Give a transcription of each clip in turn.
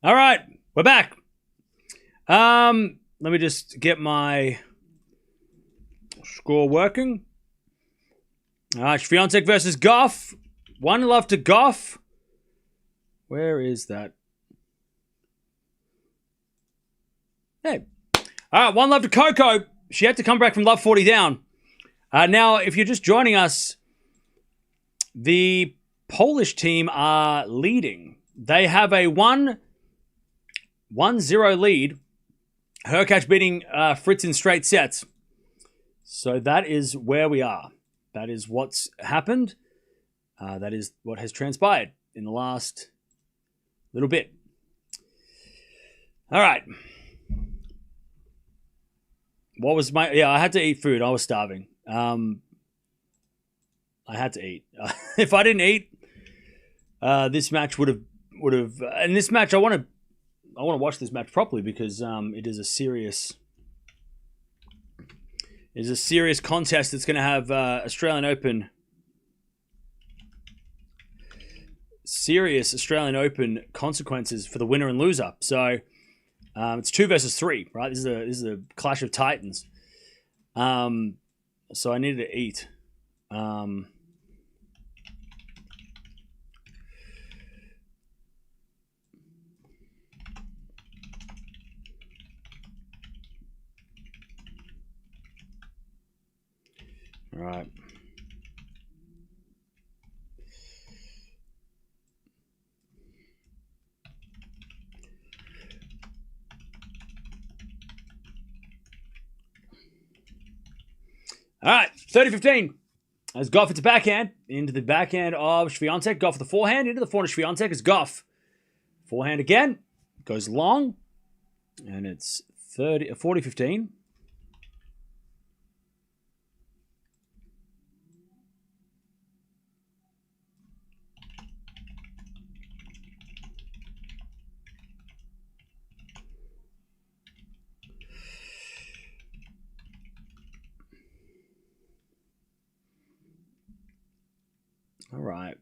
All right, we're back. Let me just get my score working. All right, Shvantek versus Gauff. 1-love to Gauff. Where is that? Hey. All right, 1-love to Coco. She had to come back from love 40 down. Now, if you're just joining us, the Polish team are leading. They have a 1-0 lead. Hurkacz beating Fritz in straight sets. So that is where we are. That is what's happened. That is what has transpired in the last little bit. All right. What was my... Yeah, I had to eat food. I was starving. I had to eat. If I didn't eat, this match would have... And this match, I want to watch this match properly because it is a serious... It is a serious contest that's going to have Australian Open... Serious Australian Open consequences for the winner and loser. So... it's 2 versus 3, right? This is a clash of titans. So I needed to eat. All right. All right, 30-15. As Gauff, it's a backhand. Into the backhand of Swiatek. Gauff with the forehand. Into the forehand of Swiatek is Gauff. Forehand again. Goes long. And it's 40-15. All right.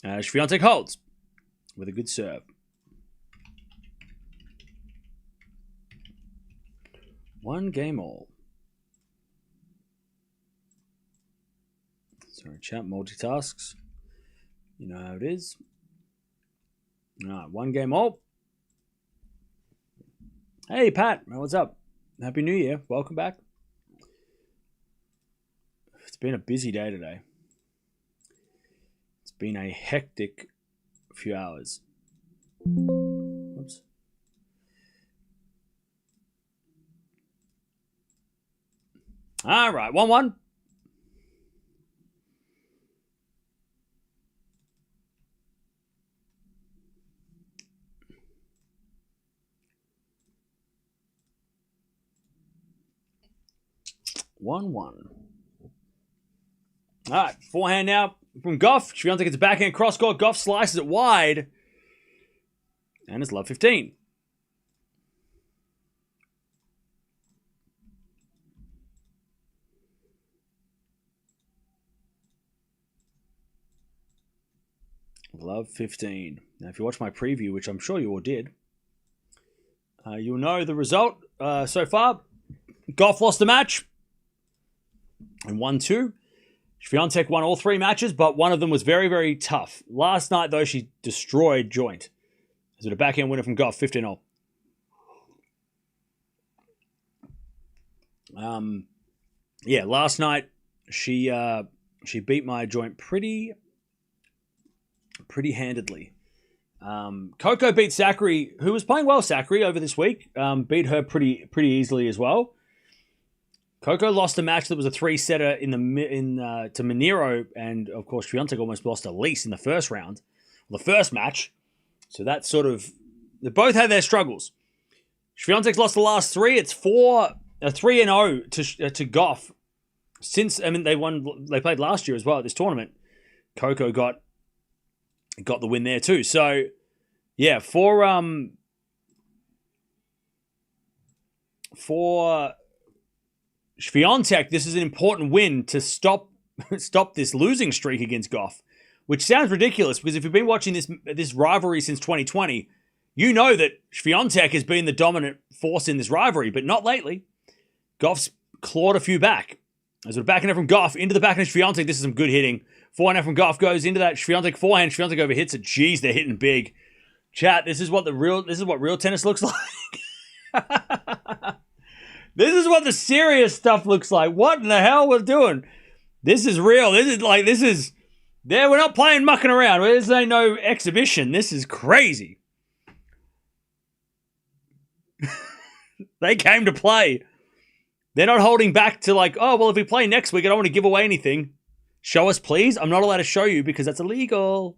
Shvantek holds with a good serve. One game all. Sorry, chat multitasks. You know how it is. All right, 1 game all. Hey, Pat. What's up? Happy New Year. Welcome back. It's been a busy day today. It's been a hectic few hours. Oops. All right, 1-1. All right, forehand now from Gauff. Shvantek gets a backhand cross court. Gauff slices it wide. And it's love 15. Love 15. Now, if you watch my preview, which I'm sure you all did, you'll know the result so far. Gauff lost the match and 1-2. Shvantek won all 3 matches, but one of them was very, very tough. Last night, though, she destroyed joint. Is it a backhand winner from Gauff, 15-0? Yeah, last night she beat my joint pretty handedly. Koko beat Sakkari, who was playing well. Sakkari over this week beat her pretty easily as well. Koko lost a match that was a 3-setter to Moniro, and of course Shvantek almost lost to Lise in the first round, the first match. So that sort of, they both had their struggles. Shvantek's lost the last 3. It's 3-0 to Gauff. Since they played last year as well at this tournament. Koko got the win there too. So yeah, for Swiatek, this is an important win to stop this losing streak against Gauff, which sounds ridiculous because if you've been watching this rivalry since 2020, you know that Swiatek has been the dominant force in this rivalry, but not lately. Gauff's clawed a few back. As we're backhand from Gauff into the backhand of Swiatek, this is some good hitting. Forehand from Gauff goes into that Swiatek forehand. Swiatek overhits it. Jeez, they're hitting big. Chat, this is what real tennis looks like. This is what the serious stuff looks like. What in the hell we're doing? This is real. We're not playing mucking around. This ain't no exhibition. This is crazy. They came to play. They're not holding back to like, oh, well, if we play next week, I don't want to give away anything. Show us, please. I'm not allowed to show you because that's illegal.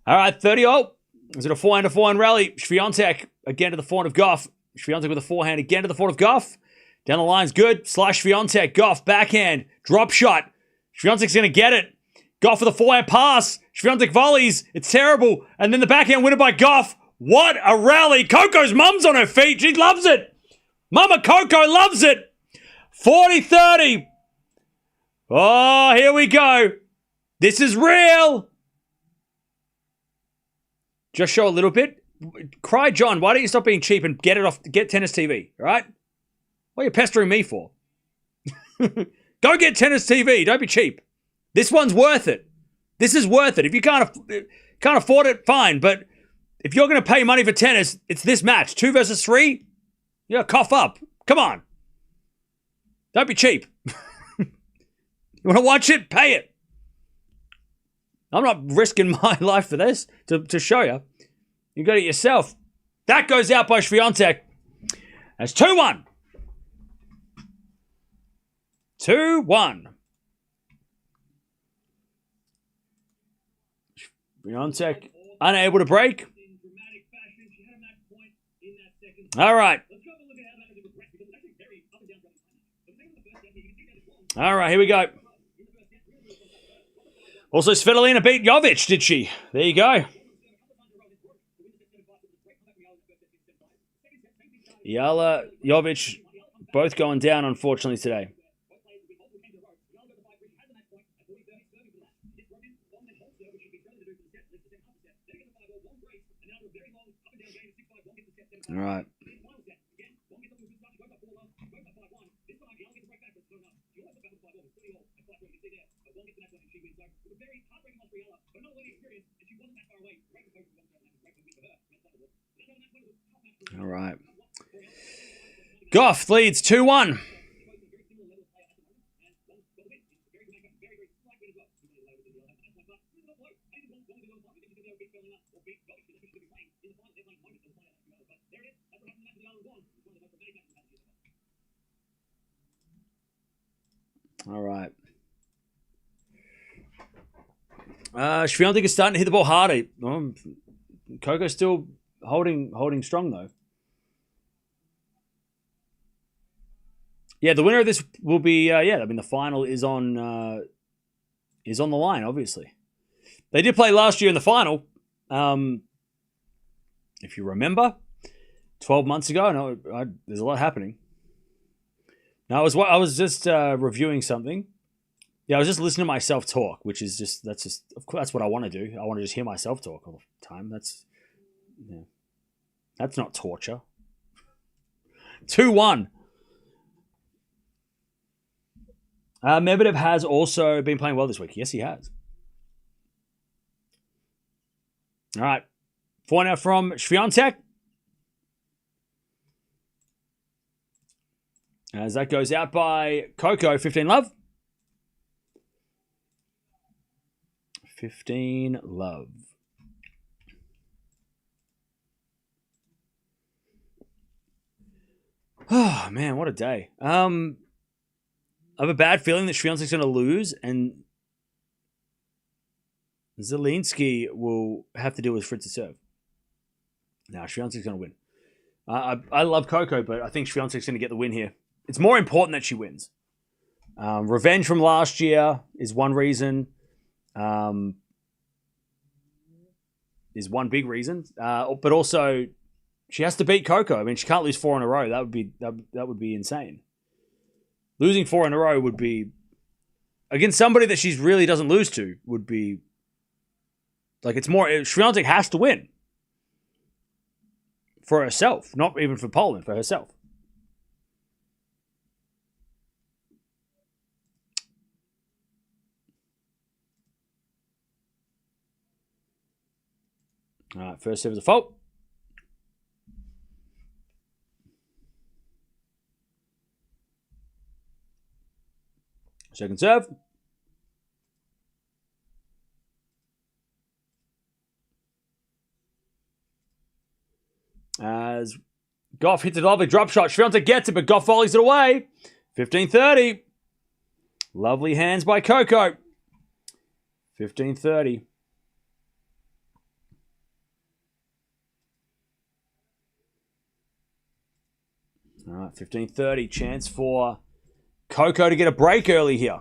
All right, 30-0. Is it a forehand rally? Swiatek again to the forehand of Gauff. Swiatek with a forehand again to the forehand of Gauff. Down the line's good. Slash Swiatek. Gauff, backhand. Drop shot. Swiatek's going to get it. Gauff with a forehand pass. Swiatek volleys. It's terrible. And then the backhand winner by Gauff. What a rally. Coco's mum's on her feet. She loves it. Mama Coco loves it. 40-30. Oh, here we go. This is real. Just show a little bit. Cry John, why don't you stop being cheap and get tennis TV, all right? What are you pestering me for? Go get tennis TV. Don't be cheap. This one's worth it. This is worth it. If you can't afford it, fine. But if you're going to pay money for tennis, it's this match. 2 versus 3? Yeah, cough up. Come on. Don't be cheap. You want to watch it? Pay it. I'm not risking my life for this to show you. You got it yourself. That goes out by Shvantek. That's 2-1. 2-1. Shvantek unable to break. All right. All right, here we go. Also, Svitolina beat Jovic, did she? There you go. Eala, Jovic, both going down, unfortunately, today. All right. All right. Gauff leads 2-1. All right. Shvantek is starting to hit the ball harder. Coco's still holding strong though. Yeah, the winner of this will be I mean the final is on the line, obviously. They did play last year in the final. If you remember, 12 months ago. No, there's a lot happening. Now I was just reviewing something. Yeah, I was just listening to myself talk, which is that's what I want to do. I want to just hear myself talk all the time. That's not torture. 2-1. Medvedev has also been playing well this week. Yes, he has. All right. 4 now from Shvantek. As that goes out by Coco, 15-love. 15-love. Oh, man, what a day. I have a bad feeling that Swiatek's going to lose, and Zielinski will have to deal with Fritz's serve. Now, Swiatek's going to win. I love Coco, but I think Swiatek's going to get the win here. It's more important that she wins. Revenge from last year is one reason. Is one big reason. But also, she has to beat Coco. I mean, she can't lose 4 in a row. That would be insane. Losing 4 in a row would be, against somebody that she really doesn't lose to, would be, like, it's more, Shvantek has to win. For herself, not even for Poland, for herself. All right, first serve is a fault. Second serve. As Gauff hits a lovely drop shot. Shvantek gets it, but Gauff volleys it away. 15-30. Lovely hands by Coco. 15-30. All right, 15-30. Chance for Coco to get a break early here.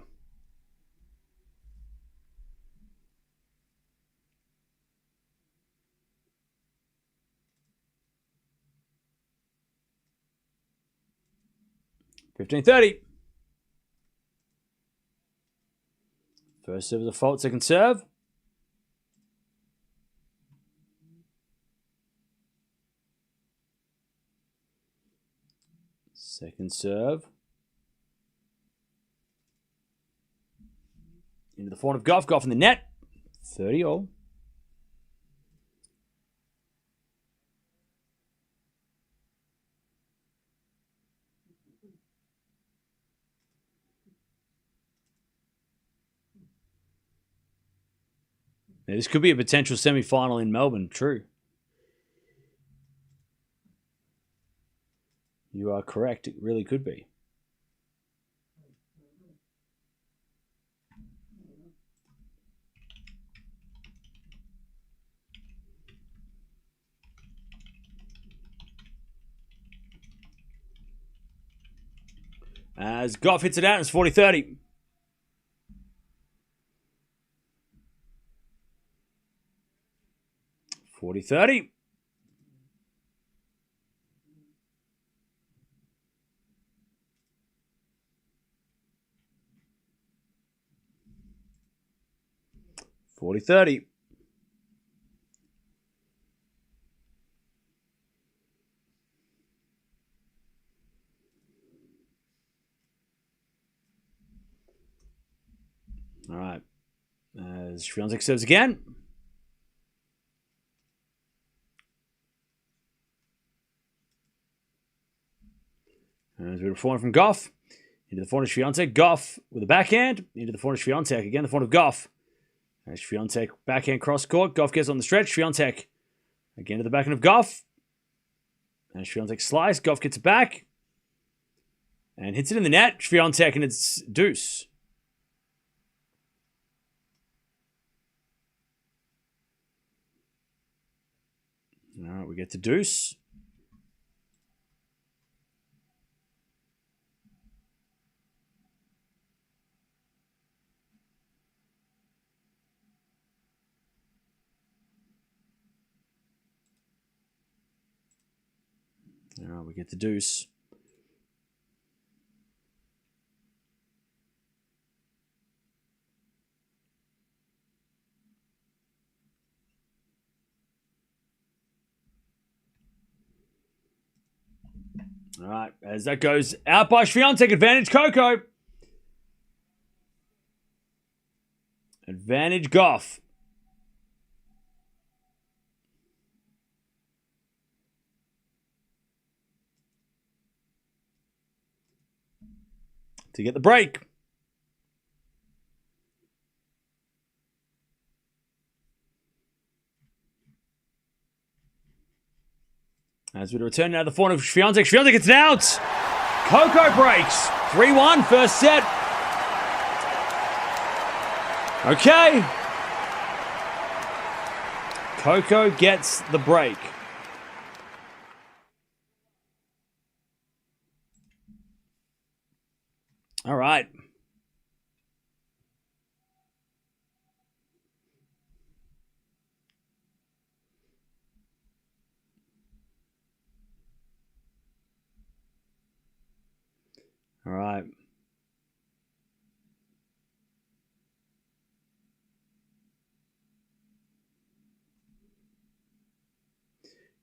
First serve is a fault, second serve. Second serve. Into the forehand of Gauff. Gauff in the net. 30-all. Now, this could be a potential semi-final in Melbourne. True. You are correct. It really could be. As Gauff hits it out, it's 40-30. $40-30. $40-30. All right. As Shvantek serves again. As we forehand from Gauff. Into the forehand of Shvantek. Gauff with a backhand. Into the forehand of Shvantek. Again, the forehand of Gauff. As Shvantek backhand cross court. Gauff gets on the stretch. Shvantek again to the backhand of Gauff. And Shvantek slice. Gauff gets it back. And hits it in the net. Shvantek, and it's deuce. All right, we get to deuce. All right, we get the deuce. All right, as that goes out by Shvantek, advantage Coco. Advantage Gauff. To get the break. As we return now to the forehand of Shvantek. Shvantek gets it out. Coco breaks. 3-1 first set. Okay. Coco gets the break. All right. All right.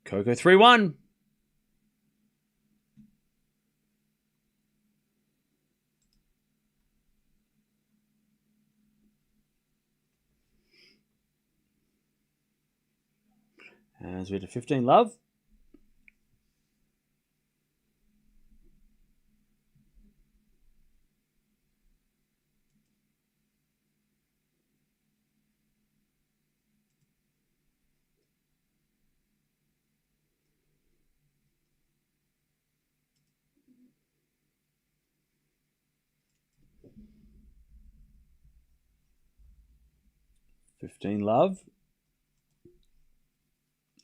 Koko 3-1. As we to 15 love. $15 love.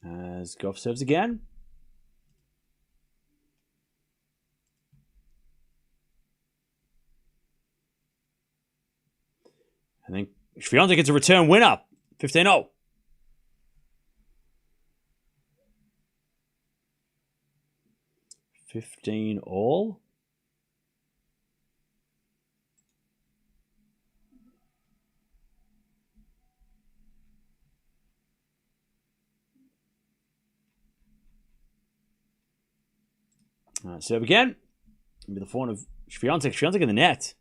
As Gauff serves again. And then Shvantek gets a return winner. 15-0. $15 All right, serve again. It'll be the forehand of Shvantek. Shvantek in the net.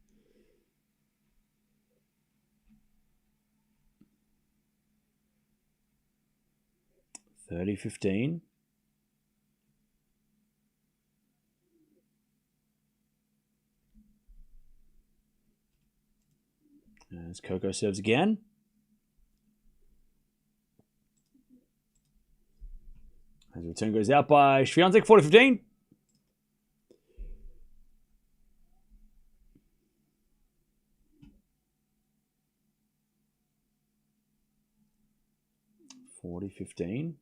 $30-15. As Koko serves again. As the return goes out by Shvantek, 40-15. $40-15.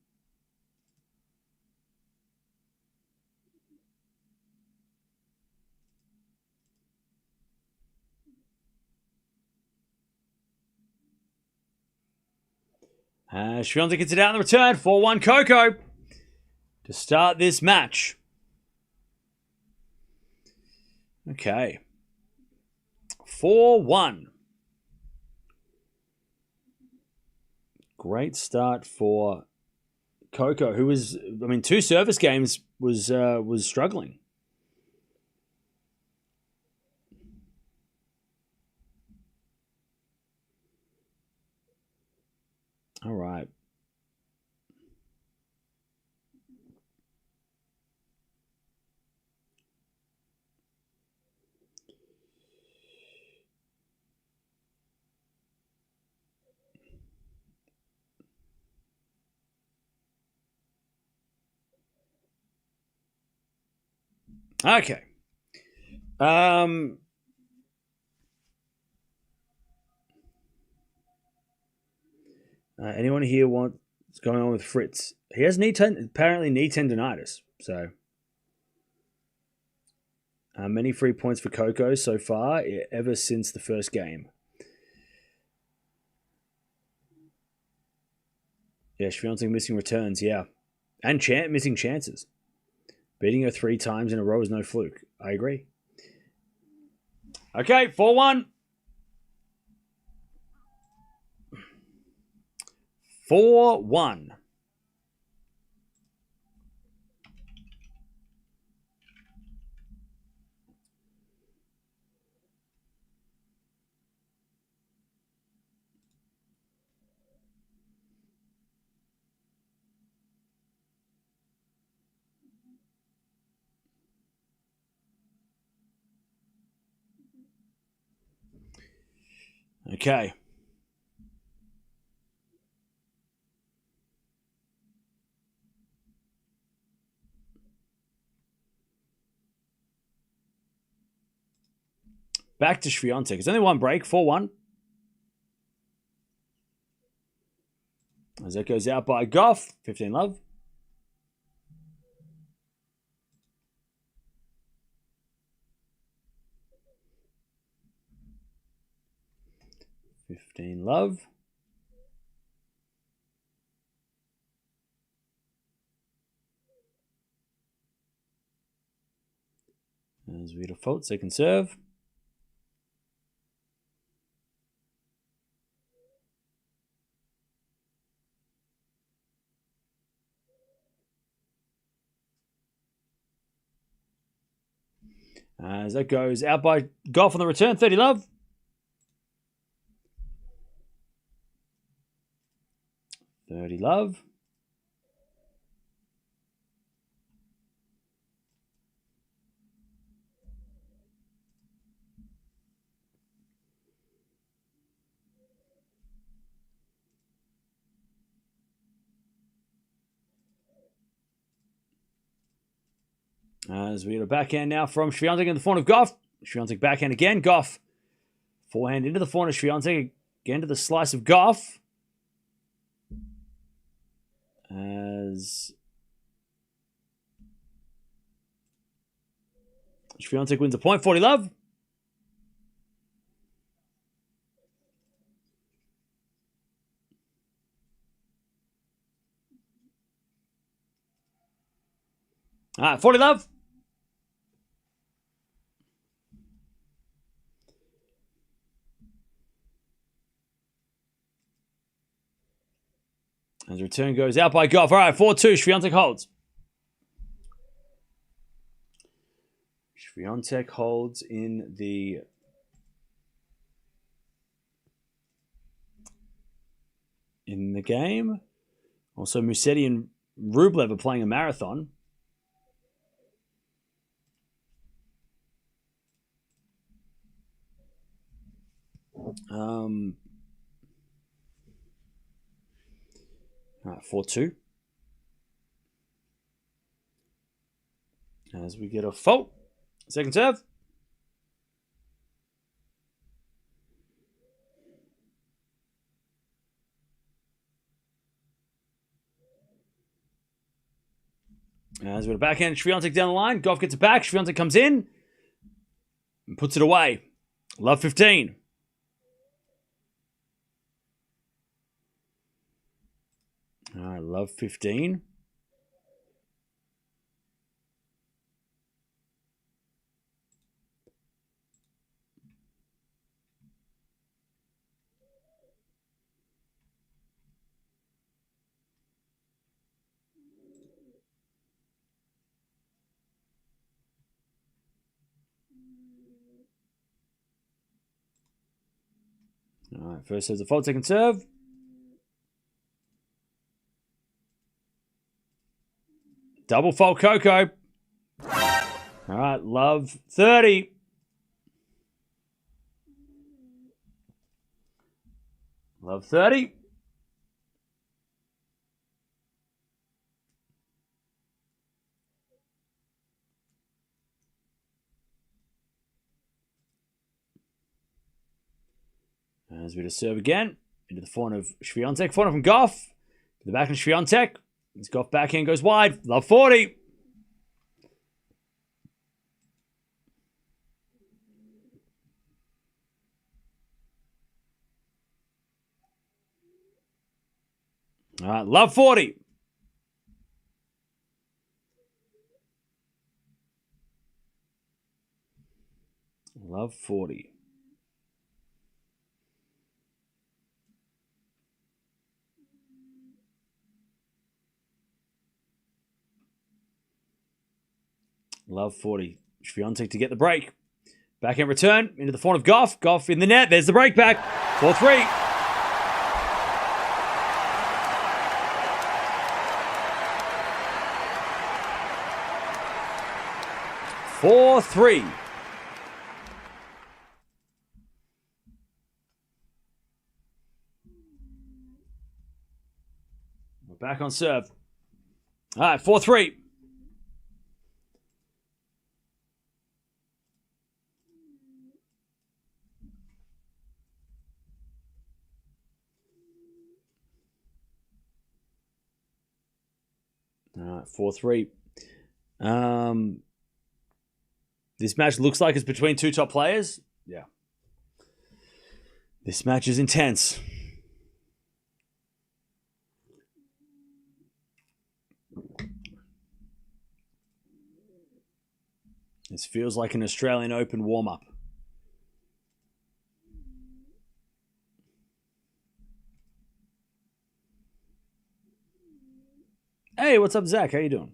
Shvantek gets it out in the return. 4-1 Koko to start this match. Okay. 4-1. Great start for Koko, who was, I mean, 2 service games was struggling. All right. Okay. Anyone here what's going on with Fritz? He has apparently knee tendonitis. So many free points for Koko so far, ever since the first game. Yeah, Shvantek missing returns, yeah. And missing chances. Beating her 3 times in a row is no fluke. I agree. Okay, 4-1. 4-1. Okay. Back to Shvantek. It's only one break, 4-1. As that goes out by Gauff, 15 love. $15 love. As Vita fault, second serve. As that goes out by Gauff on the return. 30 love. As we get a backhand now from Shvantek in the forehand of Gauff. Shvantek backhand again. Gauff. Forehand into the forehand of Shvantek. Again to the slice of Gauff. As Shvantek wins a point. 40 love. All right, 40 love. As the return goes out by Gauff. All right, 4-2. Shvantek holds. Shvantek holds in the game. Also, Musetti and Rublev are playing a marathon. All right, 4-2. As we get a fault. Second serve. As we get a backhand, Shvantek down the line. Gauff gets it back. Shvantek comes in and puts it away. Love 15. All right, love 15. All right, first serve's a fault, second serve. Double fault, Coco. All right, love 30. Love 30. As we just serve again. Into the forehand of Shvantek. Forehand from Gauff. To the backhand of Shvantek. His Gauff backhand goes wide. Love 40. All right, love 40. Love 40. Love 40. Shvantek to get the break. Backhand return into the forehand of Gauff. Gauff in the net. There's the break back. 4-3. We're back on serve. All right, 4-3. All right, 4-3. This match looks like it's between two top players. Yeah. This match is intense. This feels like an Australian Open warm-up. Hey, what's up, Zach? How you doing?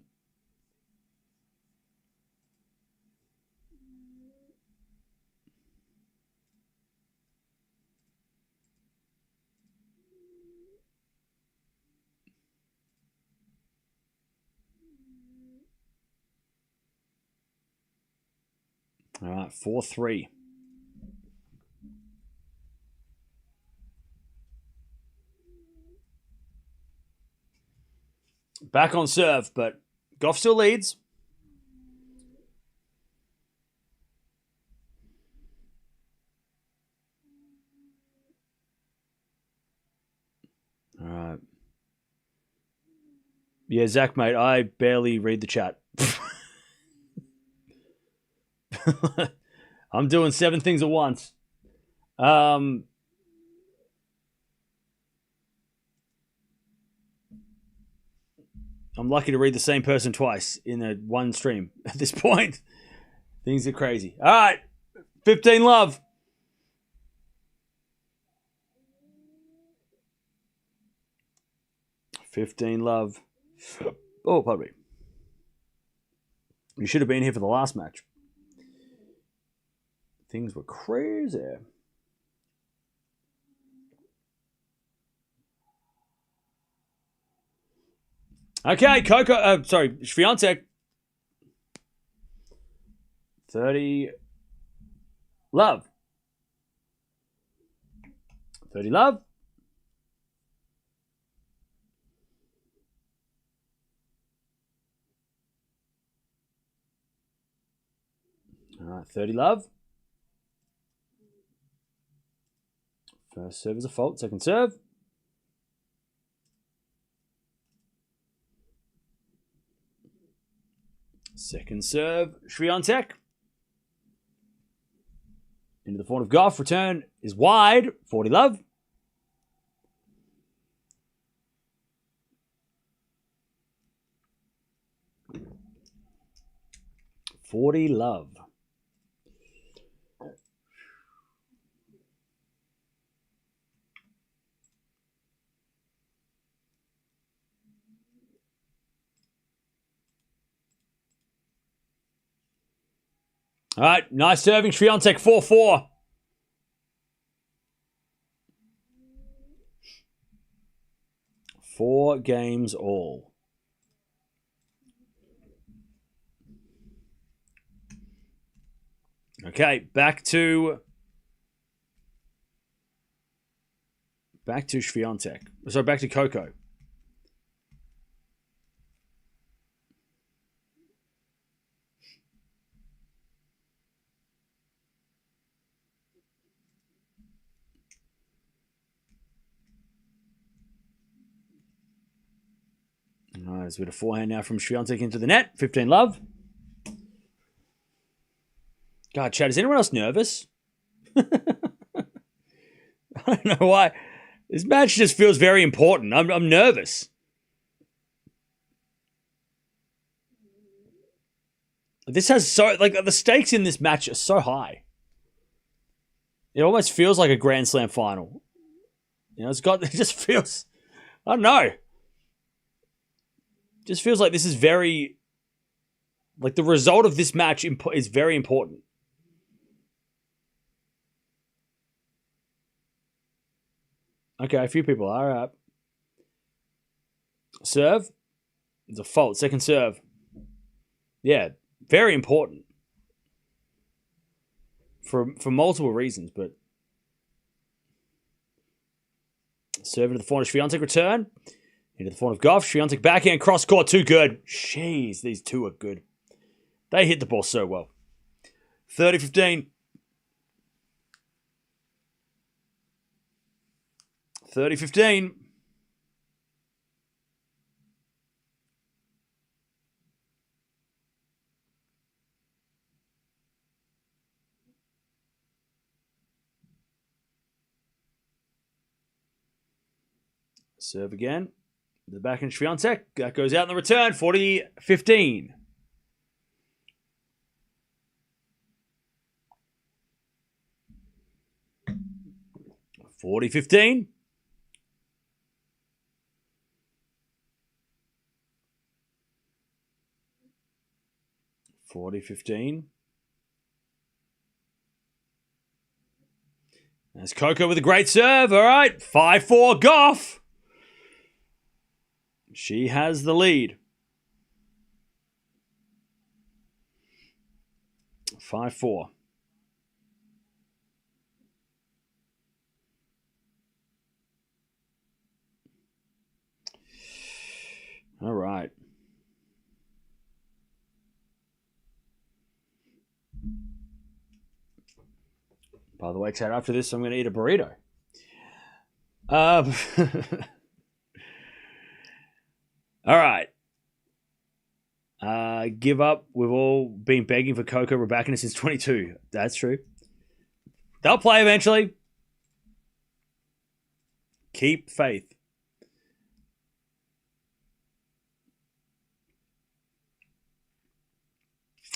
All right, 4-3. Back on serve, but Gauff still leads. All right. Yeah, Zach, mate, I barely read the chat. I'm doing 7 things at once. I'm lucky to read the same person twice in one stream at this point. Things are crazy. All right, 15 love. Oh, pardon me. You should have been here for the last match. Things were crazy. Okay, Coco. Sorry, Swiatek. 30 love. 30 love. All right, 30 love. First serve is a fault. Second serve. Second serve, Shvantek. Into the form of Gauff. Return is wide. 40 love. All right, nice serving. Shvantek 4-4. Four games all. Okay, back to Shvantek. So back to Coco. All right, there's a bit of forehand now from Shvantek into the net. 15 love. God, Chad, is anyone else nervous? I don't know why. This match just feels very important. I'm nervous. This has the stakes in this match are so high. It almost feels like a Grand Slam final. You know, it just feels, I don't know. It just feels like this is very, like the result of this match is very important. Okay, a few people are up. Serve. It's a fault. Second serve. Yeah, very important. For multiple reasons, but serve into the forehand of Shvantek, return. Into the forehand of Gauff. Shvantek backhand, cross court, too good. Jeez, these two are good. They hit the ball so well. 30-15. 30-15. Serve again. The backhand Shvantek. That goes out in the return. 40-15. 40-15. 40-15. There's Coco with a great serve. All right. 5-4 Gauff. She has the lead. 5-4. All right. By the way, Chad, after this, I'm going to eat a burrito. All right. Give up. We've all been begging for Coco Raducanu since 22. That's true. They'll play eventually. Keep faith.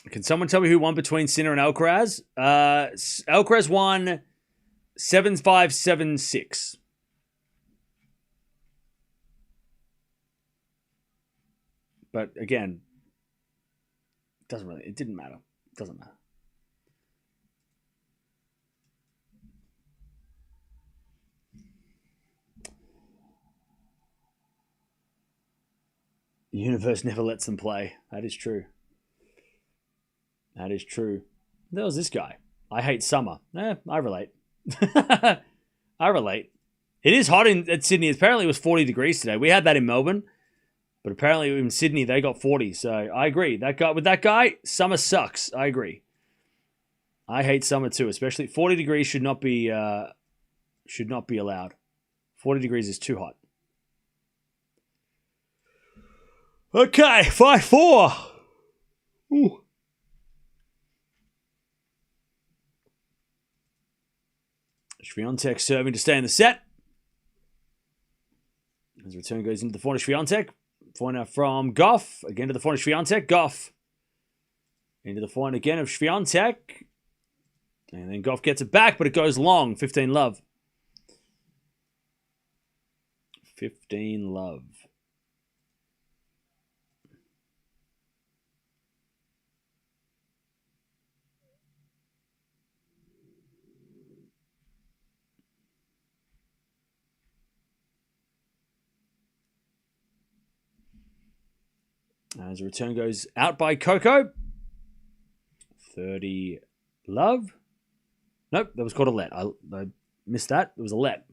Can someone tell me who won between Sinner and Alcaraz? Alcaraz won 7-5, 7-6. But again, it didn't matter. It doesn't matter. The universe never lets them play. That is true. That is true. There was this guy. I hate summer. I relate. I relate. It is hot at Sydney. Apparently it was 40 degrees today. We had that in Melbourne. But apparently in Sydney they got 40. So I agree. With that guy, summer sucks. I agree. I hate summer too, especially 40 degrees should not be allowed. 40 degrees is too hot. Okay, 5-4. Ooh. Shvantek serving to stay in the set. As return goes into the forehand of Shvantek. Forehand from Gauff. Again to the forehand of Shvantek. Gauff. Into the forehand again of Shvantek. And then Gauff gets it back, but it goes long. 15-love. 15-love. As the return goes out by Coco. 30-love. Nope, that was called a let. I missed that. It was a let.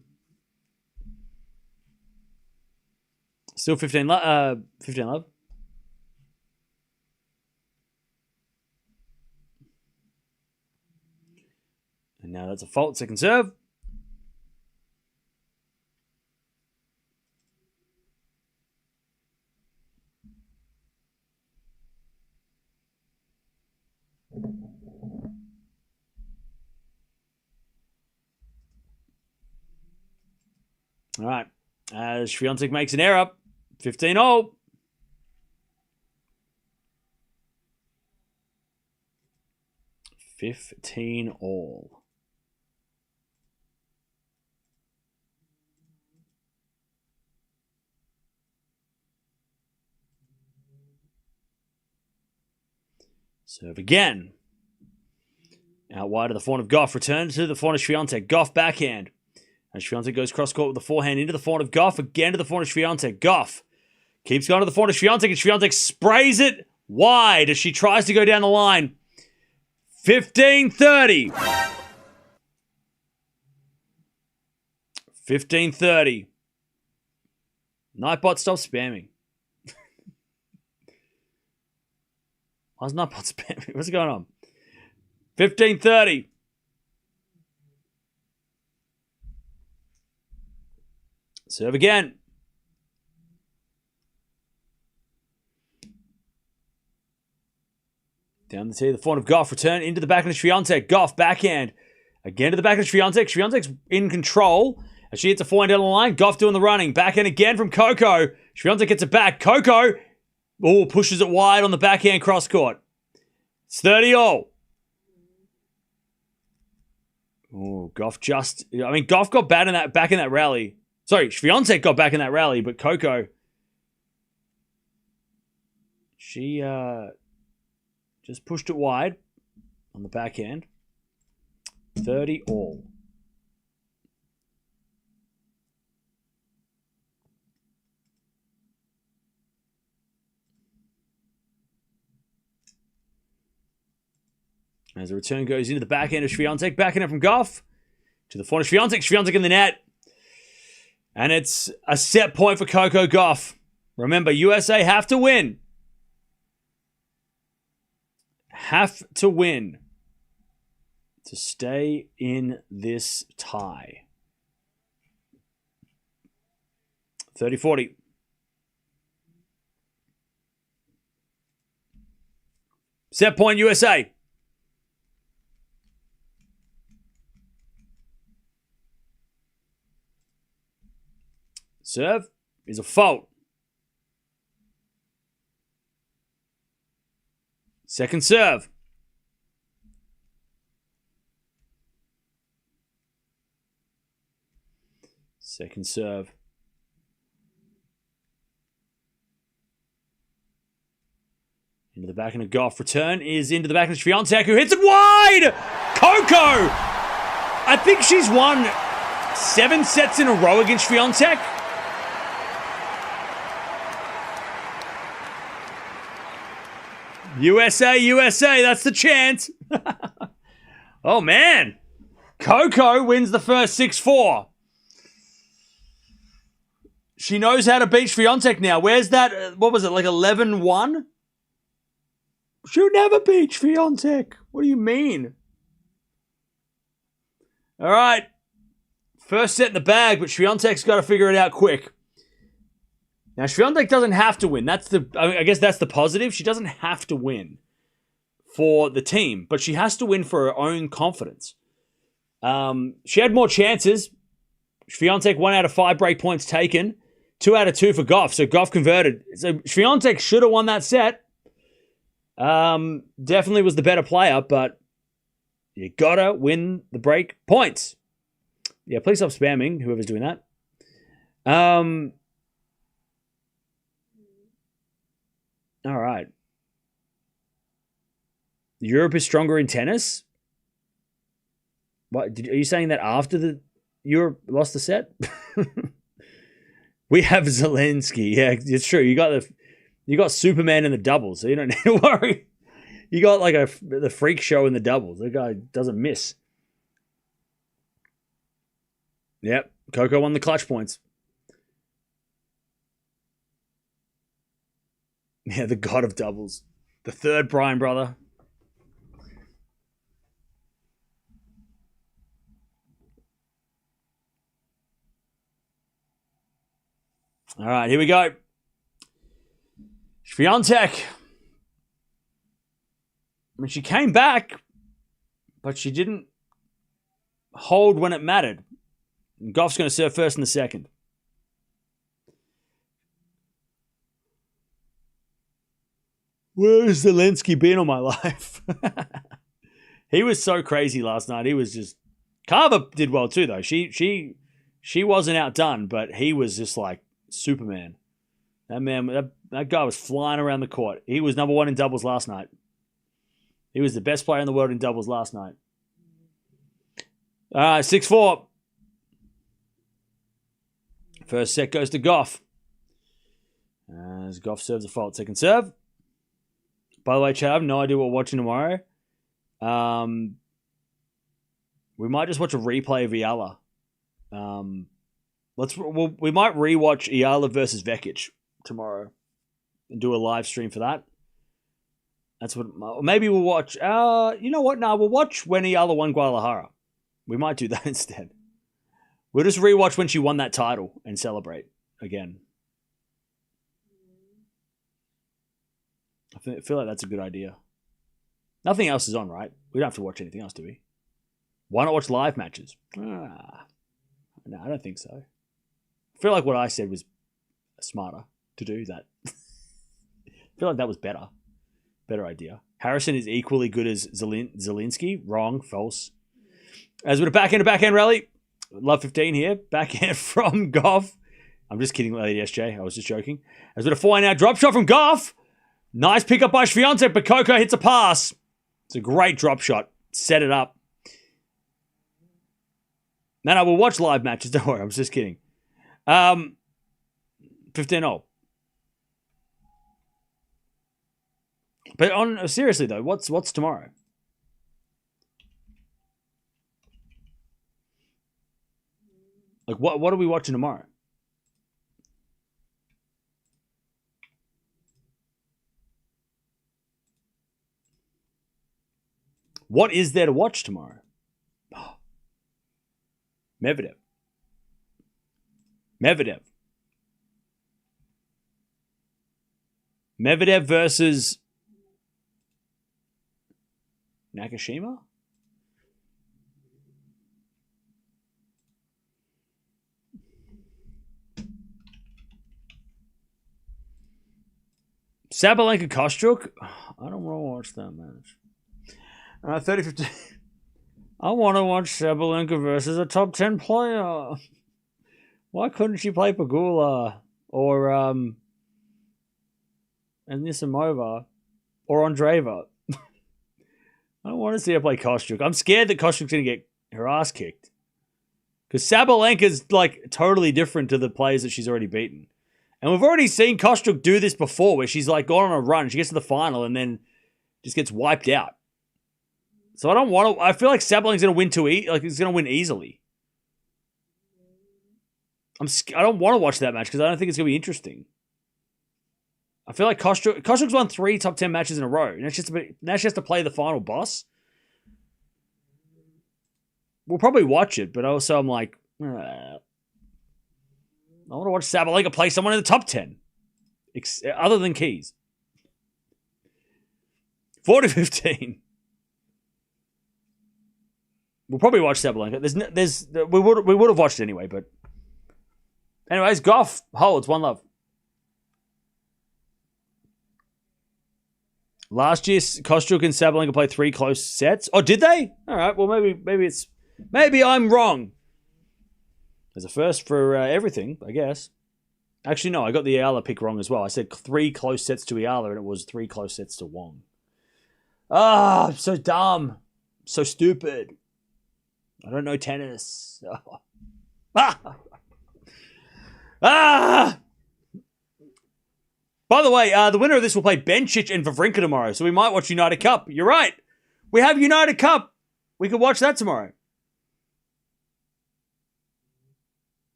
Still 15-love. 15-love. And now that's a fault. Second serve. All right. As Shvantek makes an error. 15-all. $15-all. Serve again. Out wide of the forehand of Gauff. Return to the forehand of Shvantek. Gauff backhand. And Shvantek goes cross-court with the forehand into the forehand of Gauff. Again to the forehand of Shvantek. Gauff keeps going to the forehand of Shvantek, and Shvantek sprays it wide as she tries to go down the line. 15-30. 15-30. Nightbot, stop spamming. Why's Nightbot spamming? What's going on? 15-30. Serve again. Down the tee, the forehand of Gauff. Return into the backhand of Shvantek. Gauff backhand. Again to the backhand of Shvantek. Shvantek's in control as she hits a forehand down the line. Gauff doing the running. Backhand again from Coco. Shvantek gets it back. Coco pushes it wide on the backhand cross court. It's 30-all. Gauff got back in that rally. Sorry, Shvantek got back in that rally, but Coco, she just pushed it wide on the backhand. 30-all. As the return goes into the backhand of Swiatek. Backhand from Gauff. To the forehand of Swiatek. Swiatek in the net. And it's a set point for Coco Gauff. Remember, USA have to win. Have to win to stay in this tie. 30-40. Set point USA. Serve is a fault. Second serve. Second serve. Into the back and a Gauff. Return is into the back of Shvantek, who hits it wide! Coco! I think she's won 7 sets in a row against Shvantek. USA, USA, that's the chant. Oh, man. Coco wins the first 6-4. She knows how to beat Swiatek now. Where's that? What was it, like 11-1? She'll never beat Swiatek. What do you mean? All right. First set in the bag, but Swiatek's got to figure it out quick. Now, Shvantek doesn't have to win. I guess that's the positive. She doesn't have to win for the team, but she has to win for her own confidence. She had more chances. Shvantek 1 out of 5 break points taken. 2 out of 2 for Gauff, so Gauff converted. So Shvantek should have won that set. Definitely was the better player, but you gotta win the break points. Yeah, please stop spamming, whoever's doing that. All right. Europe is stronger in tennis? What? Are you saying that after the Europe lost the set? We have Zelensky. Yeah, it's true. You got Superman in the doubles, so you don't need to worry. You got like the freak show in the doubles. The guy doesn't miss. Yep, Coco won the clutch points. Yeah, the god of doubles. The third Brian brother. All right, here we go. Shvantek. I mean, she came back, but she didn't hold when it mattered. And Gauff's going to serve first in the second. Where has Zelensky been all my life? He was so crazy last night. He was just... Carver did well too, though. She wasn't outdone, but he was just like Superman. That man, that guy was flying around the court. He was number 1 in doubles last night. He was the best player in the world in doubles last night. 6-4. First set goes to Gauff. As Gauff serves a fault. Second serve. By the way, Chad, I have no idea what we're watching tomorrow. We might just watch a replay of Eala. We might rewatch Eala versus Vekic tomorrow and do a live stream for that. That's what. Maybe we'll watch. You know what? No, we'll watch when Eala won Guadalajara. We might do that instead. We'll just rewatch when she won that title and celebrate again. I feel like that's a good idea. Nothing else is on, right? We don't have to watch anything else, do we? Why not watch live matches? No, I don't think so. I feel like what I said was smarter to do that. I feel like that was better. Better idea. Harrison is equally good as Zelensky. Wrong. False. As with a backhand rally. Love 15 here. Backhand from Gauff. I'm just kidding, Lady SJ. I was just joking. As with a 4-out drop shot from Gauff. Nice pickup by Swiatek, but Coco hits a pass. It's a great drop shot. Set it up. No, we'll watch live matches. Don't worry, I'm just kidding. 15-0. But seriously though, what's tomorrow? Like, what are we watching tomorrow? What is there to watch tomorrow? Medvedev. Medvedev versus Nakashima? Sabalenka Kostyuk? I don't want to watch that match. 30-15. I want to watch Sabalenka versus a top 10 player. Why couldn't she play Pegula or Anisimova or Andreeva? I don't want to see her play Kostyuk. I'm scared that Kostyuk's going to get her ass kicked. Because Sabalenka's like totally different to the players that she's already beaten. And we've already seen Kostyuk do this before where she's like gone on a run. She gets to the final and then just gets wiped out. So I don't want to. I feel like Sabalenka's going to win he's going to win easily. I don't want to watch that match because I don't think it's going to be interesting. I feel like Kostyuk's won 3 top 10 matches in a row. Now she has to play the final boss. We'll probably watch it, but also I'm like, I want to watch Sabalenka play someone in the top 10. Other than Keys. 40-15. We'll probably watch Sabalenka. We would have watched it anyway, but anyways, Gauff holds 1-love. Last year, Kostyuk and Sabalenka played 3 close sets. Oh, did they? All right. Well, maybe I'm wrong. There's a first for everything, I guess. Actually, no, I got the Eala pick wrong as well. I said 3 close sets to Eala, and it was 3 close sets to Wong. I'm so dumb. So stupid. I don't know tennis. By the way, the winner of this will play Bencic and Wawrinka tomorrow, so we might watch United Cup. You're right. We have United Cup. We could watch that tomorrow.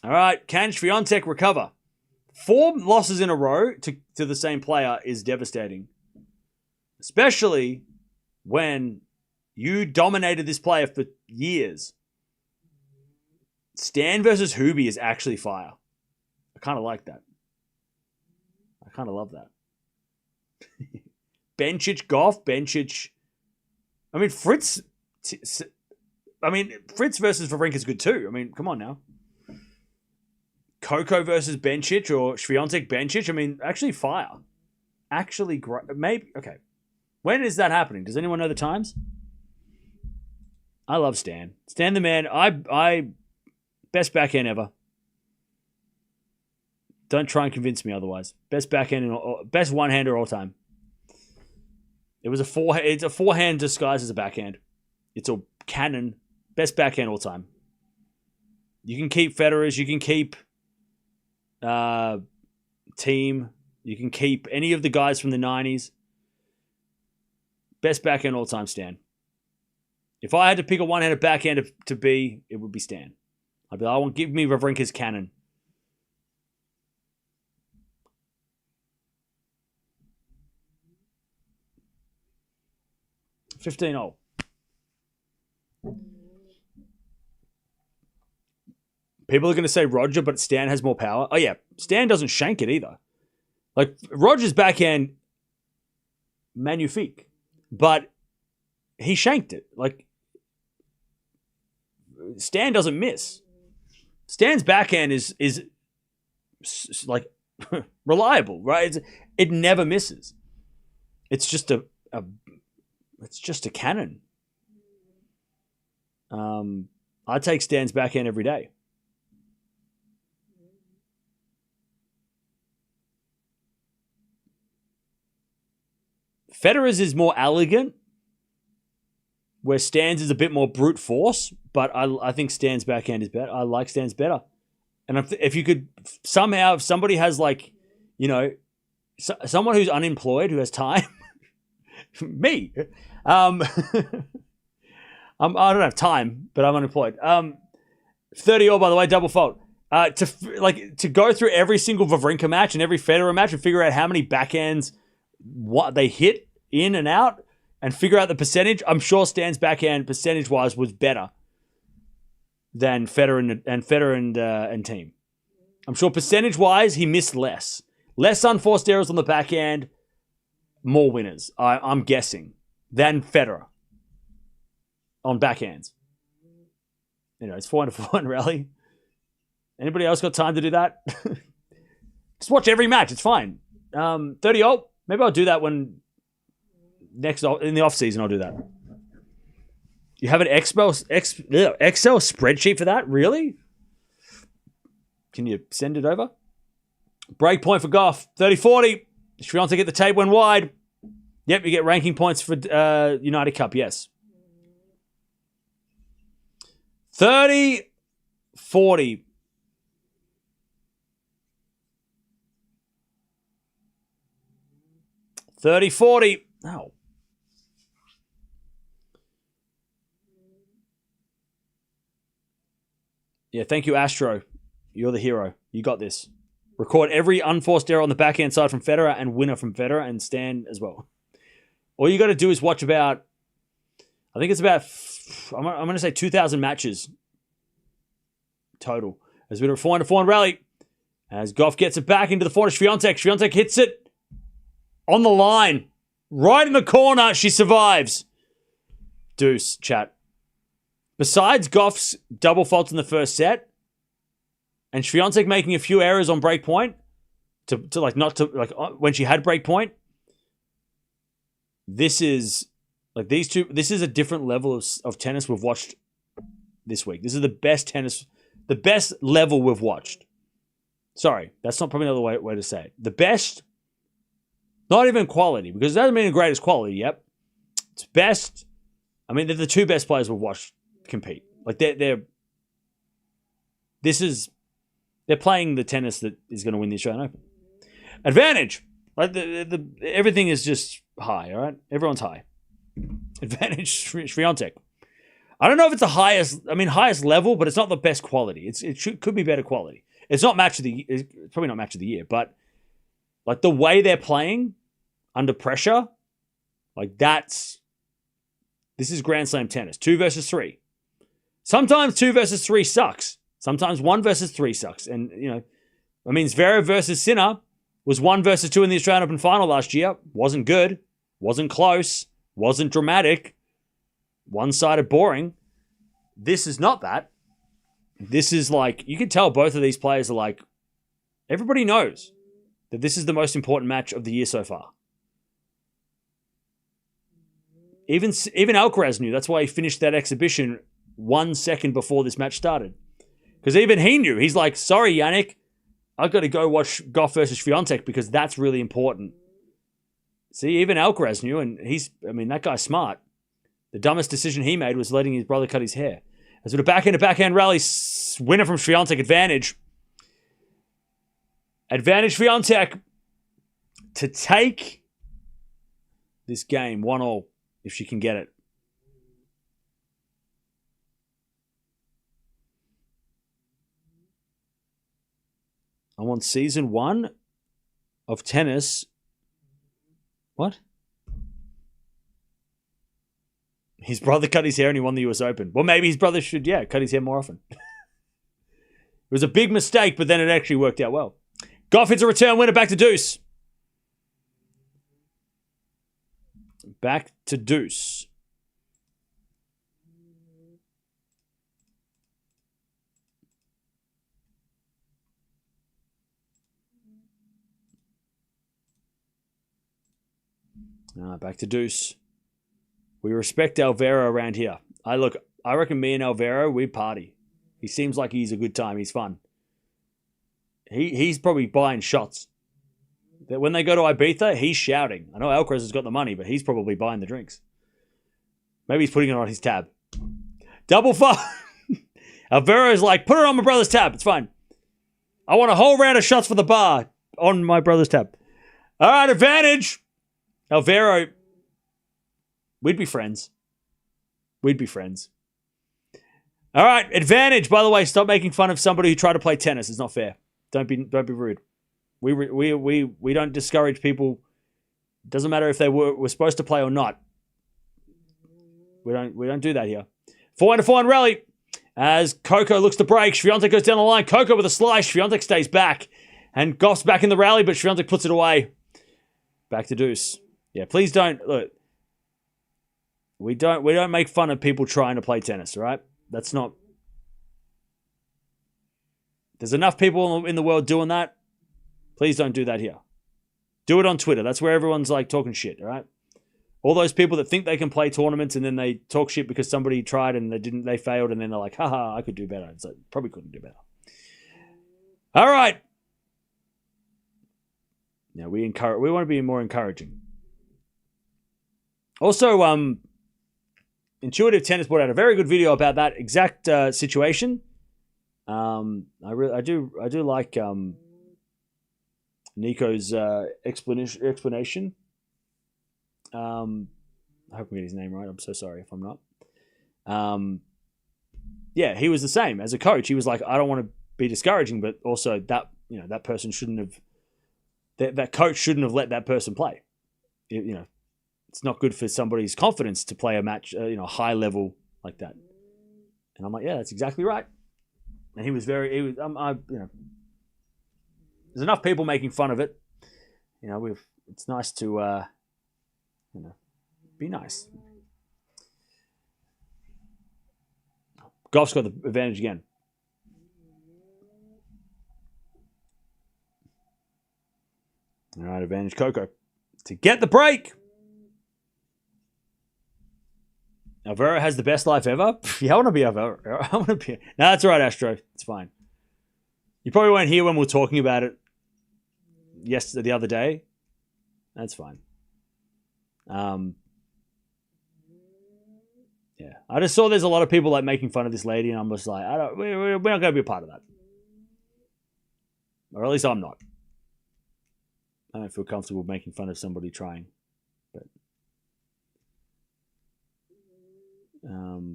All right, can Shvantek recover? 4 losses in a row to the same player is devastating. Especially when you dominated this player for years. Stan versus Hubie is actually fire. I kind of like that. I kind of love that. Bencic, Gauff, Bencic. I mean, Fritz versus Wawrinka is good too. I mean, come on now. Koko versus Bencic or Swiatek Bencic. I mean, actually fire. Actually great. Maybe, okay. When is that happening? Does anyone know the times? I love Stan. Stan the man. I best backhand ever. Don't try and convince me otherwise. Best backhand, best one-hander all time. It's a forehand disguised as a backhand. It's a cannon. Best backhand all time. You can keep Federer's. You can keep Team. You can keep any of the guys from the 90s. Best backhand all time, Stan. If I had to pick a one-handed backhand to be, it would be Stan. I'd be like, give me Wawrinka's cannon. $15. People are going to say Roger, but Stan has more power. Oh, yeah. Stan doesn't shank it either. Like, Roger's backhand, magnifique. But he shanked it. Like, Stan doesn't miss. Stan's backhand is like reliable, right? It never misses. It's just a cannon. I take Stan's backhand every day. Federer's is more elegant, where Stan's is a bit more brute force, but I think Stan's backhand is better. I like Stan's better. And if you could somehow, if somebody has like, someone who's unemployed, who has time, Me. I don't have time, but I'm unemployed. 30 all, by the way, double fault. To go through every single Wawrinka match and every Federer match and figure out how many backhands what they hit in and out and figure out the percentage. I'm sure Stan's backhand percentage-wise was better than Federer and team. I'm sure percentage-wise he missed less. Less unforced errors on the backhand, more winners, I'm guessing, than Federer on backhands. It's 4-4 rally. Anybody else got time to do that? Just watch every match. It's fine. 30 alt. Maybe I'll do that when in the off season. I'll do that. You have an Excel spreadsheet for that? Really? Can you send it over? Break point for Gauff. 30-40. Shvantek get the tape went wide. Yep, you get ranking points for United Cup. Yes. 30-40. 30-40. Oh. Yeah, thank you, Astro. You're the hero. You got this. Record every unforced error on the backhand side from Federer and winner from Federer and Stan as well. All you got to do is watch about, I think it's about, I'm going to say 2,000 matches total. As we do a 4-4 rally. As Gauff gets it back into the forehand, Swiatek. Swiatek hits it on the line. Right in the corner. She survives. Deuce, chat. Besides Gauff's double faults in the first set, and Swiatek making a few errors on break point, when she had break point, this is a different level of tennis we've watched this week. This is the best tennis, the best level we've watched. Sorry, that's not probably another way to say it. The best, not even quality, because it doesn't mean the greatest quality, yep. It's best. I mean, they're the two best players we've watched compete. They're playing the tennis that is going to win the Australian Open. Advantage. Everything is just high, all right? Everyone's high. Advantage, Shvantek. I don't know if it's the highest level, but it's not the best quality. Could be better quality. It's not it's probably not match of the year, but the way they're playing under pressure, this is Grand Slam tennis. 2 versus 3. Sometimes 2 versus 3 sucks. Sometimes 1 versus 3 sucks. And, Zverev versus Sinner was 1 versus 2 in the Australian Open final last year. Wasn't good. Wasn't close. Wasn't dramatic. One-sided boring. This is not that. This is you can tell both of these players are everybody knows that this is the most important match of the year so far. Even Alcaraz knew. That's why he finished that exhibition 1 second before this match started. Because even he knew. He's like, sorry, Jannik, I've got to go watch Gauff versus Shvantek because that's really important. See, even Alcaraz knew, and that guy's smart. The dumbest decision he made was letting his brother cut his hair. As with a backhand rally, winner from Shvantek, advantage. Advantage Shvantek to take this game 1-1 if she can get it. I want season 1 of tennis. What? His brother cut his hair and he won the US Open. Well, maybe his brother should, cut his hair more often. It was a big mistake, but then it actually worked out well. Gauff hits a return winner, back to deuce. Back to deuce. Back to deuce. We respect Alvaro around here. I reckon me and Alvaro, we party. He seems like he's a good time. He's fun. He's probably buying shots. That when they go to Ibiza, he's shouting. I know Alcaraz has got the money, but he's probably buying the drinks. Maybe he's putting it on his tab. Double fuck. Alvaro's like, put it on my brother's tab. It's fine. I want a whole round of shots for the bar on my brother's tab. All right, advantage. Alvaro We'd be friends. We'd be friends. All right, advantage. By the way, stop making fun of somebody who tried to play tennis. It's not fair. Don't be rude. We don't discourage people. It doesn't matter if they were supposed to play or not. We don't do that here. 4-4 rally. As Koko looks to break, Shvantek goes down the line. Koko with a slice. Shvantek stays back. And Gauff's back in the rally, but Shvantek puts it away. Back to deuce. Yeah, please don't. Look, we don't make fun of people trying to play tennis, all right? That's not... There's enough people in the world doing that. Please don't do that here. Do it on Twitter. That's where everyone's like talking shit, all right? All those people that think they can play tournaments and then they talk shit because somebody tried and they failed, and then they're like, haha, I could do better. It's like, probably couldn't do better. All right. Now we want to be more encouraging. Also, Intuitive Tennis put out a very good video about that exact situation. I do like Nico's explanation. I hope I'm getting his name right. I'm so sorry if I'm not. Yeah, he was the same as a coach. He was like, I don't want to be discouraging, but also that person shouldn't have. That coach shouldn't have let that person play. It's not good for somebody's confidence to play a match, high level like that. And I'm like, yeah, that's exactly right. And there's enough people making fun of it. It's nice to, be nice. Gauff's got the advantage again. All right, advantage Koko to get the break. Alvaro has the best life ever. Yeah, I want to be Alvaro. I want to be. No, that's all right, Astro. It's fine. You probably weren't here when we were talking about it the other day. That's fine. Yeah, I just saw there's a lot of people like making fun of this lady, and I'm just like, we're not going to be a part of that, or at least I'm not. I don't feel comfortable making fun of somebody trying,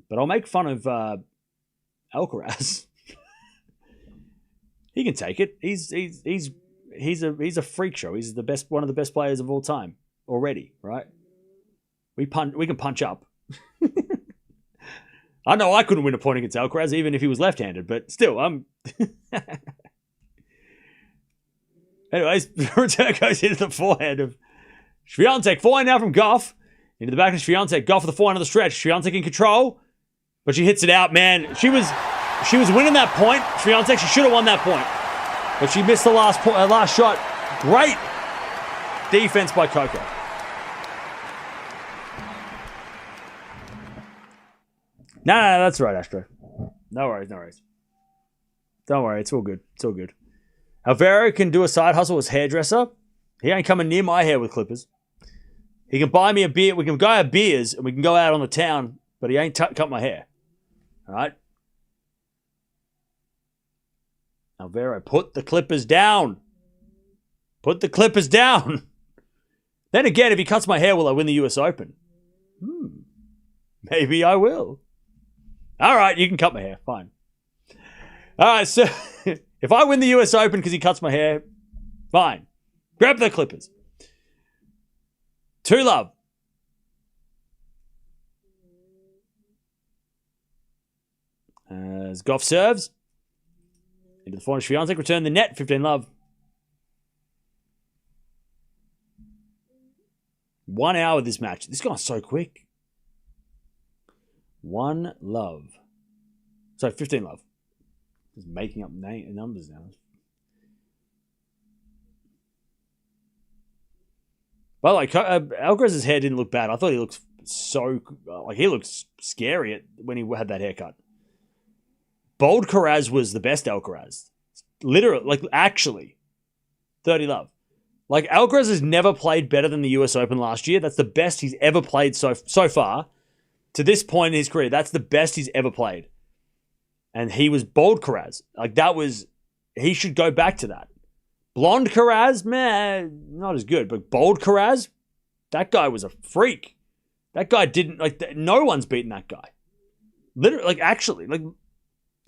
but I'll make fun of Alcaraz. He can take it. He's a freak show. He's one of the best players of all time already, right? We can punch up. I know I couldn't win a point against Alcaraz even if he was left-handed, but still, I'm. Anyways, return goes into the forehand of Shvantek. Forehand now from Gauff. Into the back of Shvantek. Gauff with the forehand of the stretch. Shvantek in control. But she hits it out, man. She was winning that point. Shvantek, she should have won that point. But she missed the last shot. Great defense by Koko. No, that's right, Astro. No worries. Don't worry, it's all good. Alvaro can do a side hustle as hairdresser. He ain't coming near my hair with clippers. He can buy me a beer. We can go have beers and we can go out on the town, but he ain't cut my hair. All right? Alvaro, put the clippers down. Put the clippers down. Then again, if he cuts my hair, will I win the US Open? Maybe I will. All right, you can cut my hair. Fine. All right, so if I win the US Open because he cuts my hair, fine. Grab the clippers. 2-love. As Gauff serves. Into the forehand, Shvantek return the net. 15-love. 1 hour this match. This gone so quick. 1-love. So 15-love. Just making up numbers now. By the way, Alcaraz's hair didn't look bad. I thought he looked he looked scary when he had that haircut. Bold Caraz was the best Alcaraz. Literally, actually. 30-love. Alcaraz has never played better than the US Open last year. That's the best he's ever played so far. To this point in his career, that's the best he's ever played. And he was bold Caraz. He should go back to that. Blonde Caraz, man, not as good. But bold Caraz, that guy was a freak. That guy didn't, like, no one's beaten that guy. Literally, like, actually, like,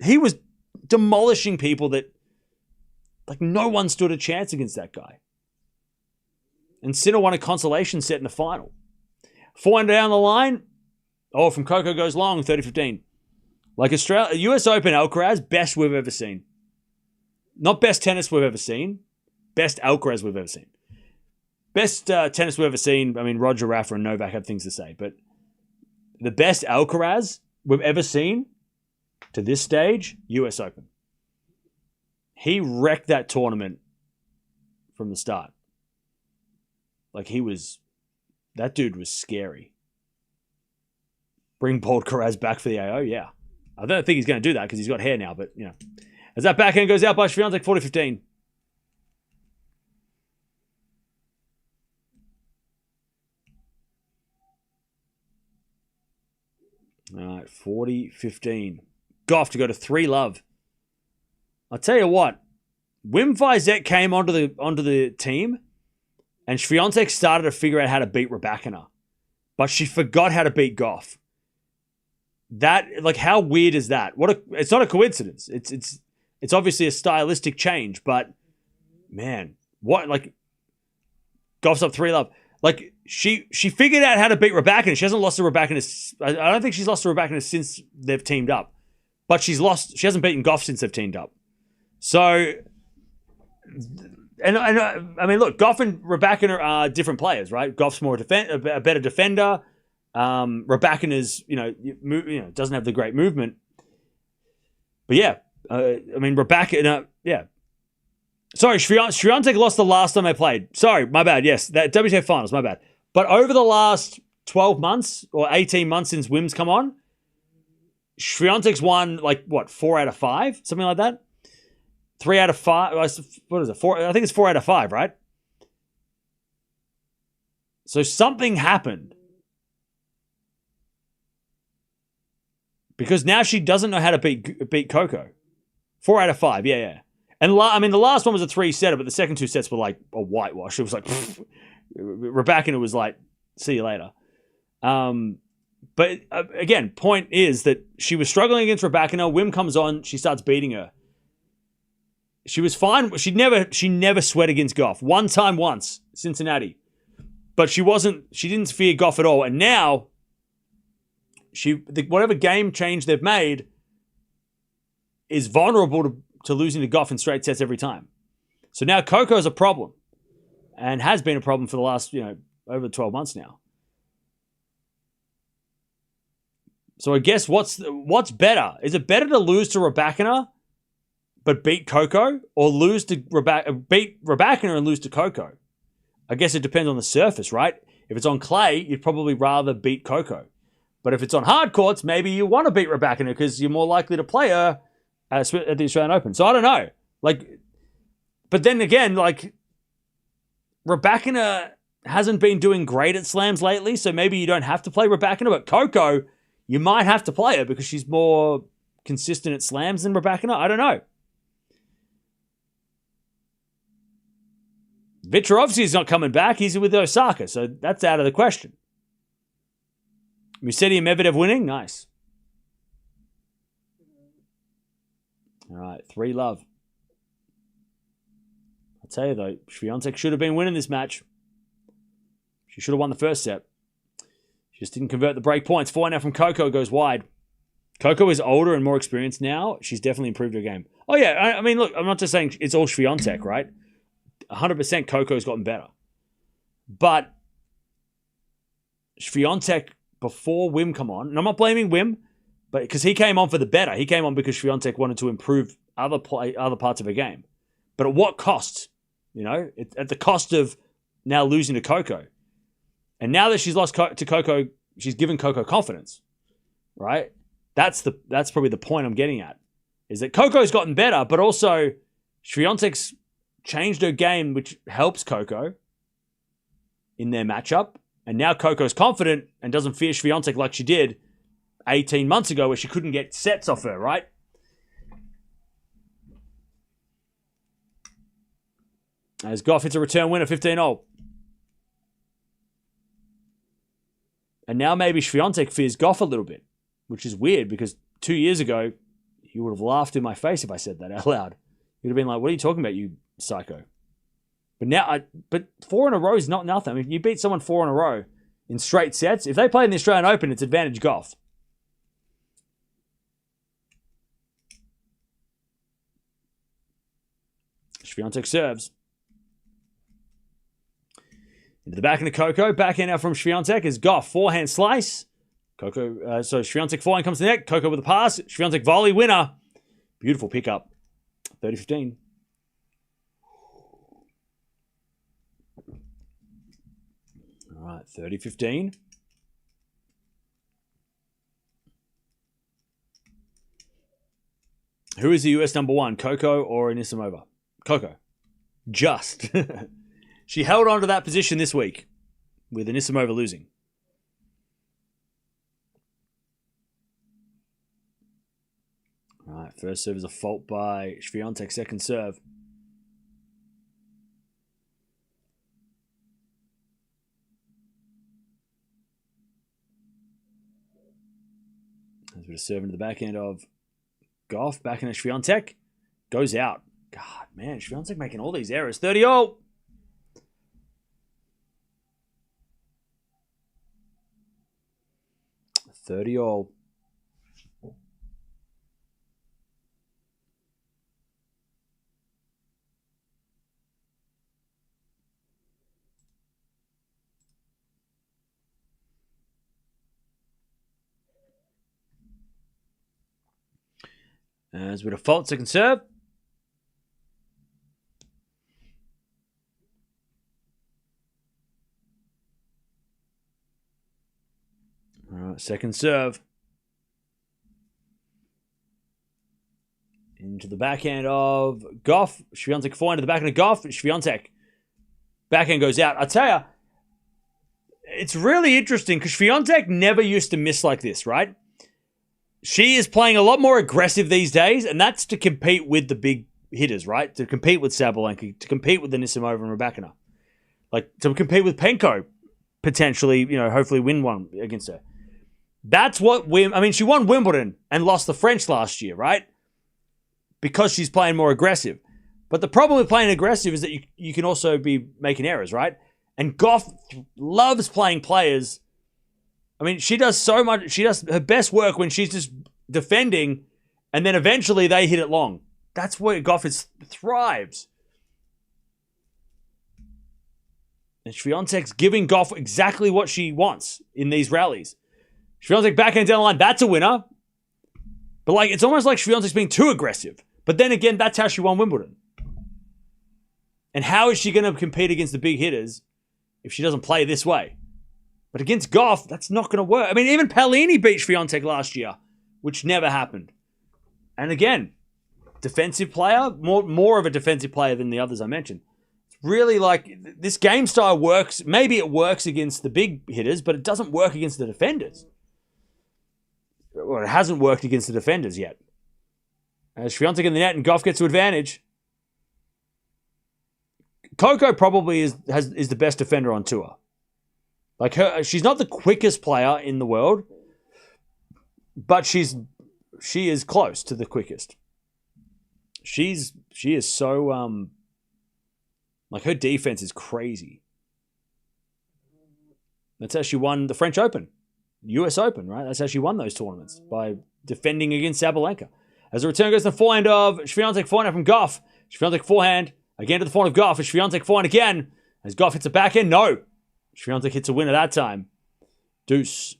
he was demolishing people that, like, no one stood a chance against that guy. And Sinner won a consolation set in the final. 4 down the line. Oh, from Coco goes long, 30-15. Like, US Open Alcaraz, best we've ever seen. Not best tennis we've ever seen. Best Alcaraz we've ever seen. Best tennis we've ever seen. I mean, Roger, Rafa, and Novak have things to say. But the best Alcaraz we've ever seen to this stage, US Open. He wrecked that tournament from the start. Like, that dude was scary. Bring Paul Alcaraz back for the AO, yeah. I don't think he's going to do that because he's got hair now, but, you know. As that backhand goes out by Shvantek, 40-15. All right, 40-15. Gauff to go to 3-love. I'll tell you what. Wim Vizet came onto the team, and Swiatek started to figure out how to beat Raducanu. But she forgot how to beat Gauff. That, like, how weird is that? It's not a coincidence. It's obviously a stylistic change, but man, what, like, Gauff's up 3-love. Like, she figured out how to beat Raducanu. She hasn't lost to Raducanu. I don't think she's lost to Raducanu since they've teamed up. But she hasn't beaten Gauff since they've teamed up. So, and I mean, look, Gauff and Raducanu are different players, right? Gauff's more a better defender. Raducanu's, doesn't have the great movement. But yeah, I mean, Raducanu, yeah. Sorry, Shvantek lost the last time they played. Sorry, my bad. Yes, that WTA Finals, my bad. But over the last 12 months or 18 months since Wim's come on, Shvantek's won, like, what, 4 out of 5? Something like that? 3 out of 5. What is it? 4? I think it's 4 out of 5, right? So something happened. Because now she doesn't know how to beat Coco. 4 out of 5, yeah. And I mean, the last one was a 3-setter, but the second 2 sets were like a whitewash. It was like, Raducanu was like, see you later. But again, point is that she was struggling against Raducanu. Wim comes on, she starts beating her. She was fine. She never sweat against Gauff. One time once, Cincinnati. But she didn't fear Gauff at all. And now, whatever game change they've made is vulnerable to losing to Gauff in straight sets every time. So now Coco's a problem. And has been a problem for the last, over 12 months now. So I guess what's better? Is it better to lose to Raducanu but beat Coco, or beat Raducanu and lose to Coco? I guess it depends on the surface, right? If it's on clay, you'd probably rather beat Coco. But if it's on hard courts, maybe you want to beat Raducanu because you're more likely to play her at the Australian Open. So I don't know. But then again, Raducanu hasn't been doing great at slams lately, so maybe you don't have to play Raducanu. But Coco, you might have to play her because she's more consistent at slams than Raducanu. I don't know. Vicharovsky's not coming back. He's with Osaka, so that's out of the question. Musetti and Medvedev winning? Nice. All right, 3-love. I'll tell you, though, Swiatek should have been winning this match. She should have won the first set. She just didn't convert the break points. 4 now from Coco goes wide. Coco is older and more experienced now. She's definitely improved her game. Oh, yeah. I mean, look, I'm not just saying it's all Swiatek, right? 100% Coco's gotten better. But Swiatek, before Wim come on, and I'm not blaming Wim, but because he came on for the better. He came on because Swiatek wanted to improve other parts of her game. But at what cost? At the cost of now losing to Coco. And now that she's lost to Coco, she's given Coco confidence, right? That's probably the point I'm getting at, is that Coco's gotten better, but also Swiatek's changed her game, which helps Coco in their matchup. And now Coco's confident and doesn't fear Swiatek like she did 18 months ago where she couldn't get sets off her, right? As Gauff hits a return winner, 15-0. And now maybe Swiatek fears Gauff a little bit, which is weird because 2 years ago, you would have laughed in my face if I said that out loud. You'd have been like, what are you talking about, you psycho? But now, but 4 in a row is not nothing. I mean, if you beat someone 4 in a row in straight sets, if they play in the Australian Open, it's advantage Gauff. Shvantek serves. Into the backhand of Koko. Backhand out from Shvantek is Gauff. Forehand slice. Koko, so Shvantek forehand comes to the net. Koko with a pass. Shvantek volley winner. Beautiful pickup. 30-15. All right, 30-15. Who is the US number 1, Koko or Anisimova? Koko. Just. She held on to that position this week with Anisimova losing. All right, first serve is a fault by Swiatek, second serve. There's a bit of serve into the backhand of Gauff. Backhand of Swiatek. Goes out. God, man, Swiatek making all these errors. 30-all. As with a fault, second serve. All right, second serve. Into the backhand of Gauff. Swiatek forehand to the backhand of Gauff. Swiatek. Backhand goes out. I tell you, it's really interesting because Swiatek never used to miss like this, right? She is playing a lot more aggressive these days, and that's to compete with the big hitters, right? To compete with Sabalenka, to compete with Anisimova and Raducanu. Like, to compete with Penko, potentially, hopefully win one against her. That's what she won Wimbledon and lost the French last year, right? Because she's playing more aggressive. But the problem with playing aggressive is that you can also be making errors, right? And Gauff loves playing players. I mean, she does so much. She does her best work when she's just defending, and then eventually they hit it long. That's where Gauff thrives. And Swiatek's giving Gauff exactly what she wants in these rallies. Swiatek backhand down the line, that's a winner. But it's almost like Swiatek's being too aggressive. But then again, that's how she won Wimbledon. And how is she going to compete against the big hitters if she doesn't play this way? But against Gauff, that's not going to work. I mean, even Paolini beat Swiatek last year, which never happened. And again, defensive player, more of a defensive player than the others I mentioned. It's really this game style works. Maybe it works against the big hitters, but it doesn't work against the defenders. Well, it hasn't worked against the defenders yet. As Swiatek in the net and Gauff gets to advantage. Koko probably is the best defender on tour. She's not the quickest player in the world, but she is close to the quickest. She is so her defense is crazy. That's how she won the French Open, US Open, right? That's how she won those tournaments, by defending against Sabalenka. As the return goes to the forehand of Swiatek, forehand from Gauff. Swiatek forehand again to the forehand of Gauff. As Swiatek forehand again, as Gauff hits a backhand, no. Swiatek hits a winner that time. Deuce.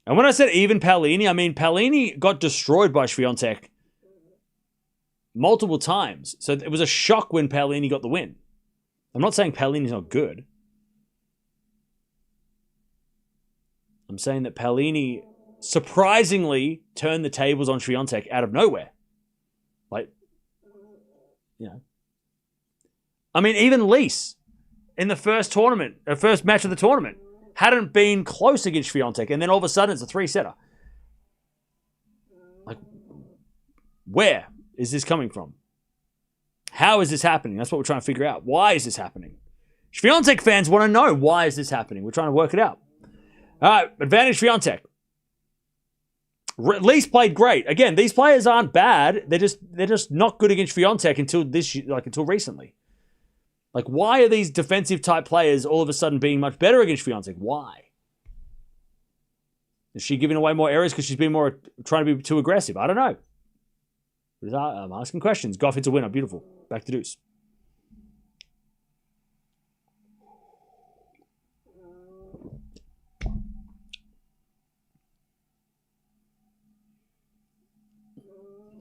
And when I said even Paolini, I mean Paolini got destroyed by Swiatek multiple times. So it was a shock when Paolini got the win. I'm not saying Paolini's not good. I'm saying that Paolini surprisingly turned the tables on Swiatek out of nowhere. I mean, even Lise, in the first match of the tournament, hadn't been close against Swiatek, and then all of a sudden it's a 3-setter. Where is this coming from? How is this happening? That's what we're trying to figure out. Why is this happening? Swiatek fans want to know, why is this happening? We're trying to work it out. All right, advantage Swiatek. At least played great. Again, these players aren't bad. They're just not good against Swiatek until recently. Like, why are these defensive type players all of a sudden being much better against Swiatek? Why? Is she giving away more errors because she's been more trying to be too aggressive? I don't know. I'm asking questions. Gauff hits a winner. Beautiful. Back to deuce.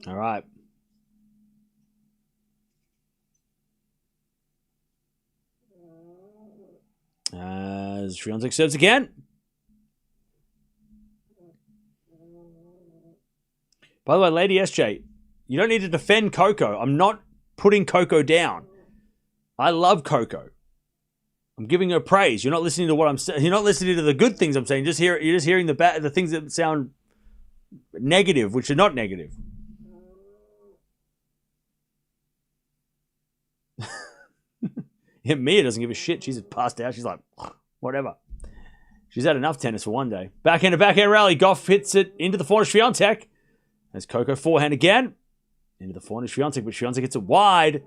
All right. As Swiatek serves again. By the way, Lady SJ, you don't need to defend Coco. I'm not putting Coco down. I love Coco. I'm giving her praise. You're not listening to what I'm saying. You're not listening to the good things I'm saying. You're just hearing the things that sound negative, which are not negative. Yeah, Mia doesn't give a shit. She's passed out. She's like, whatever. She's had enough tennis for one day. Backhand to backhand rally. Gauff hits it into the forehand of Swiatek. As Coco forehand again. Into the forehand of Swiatek, but Swiatek hits it wide.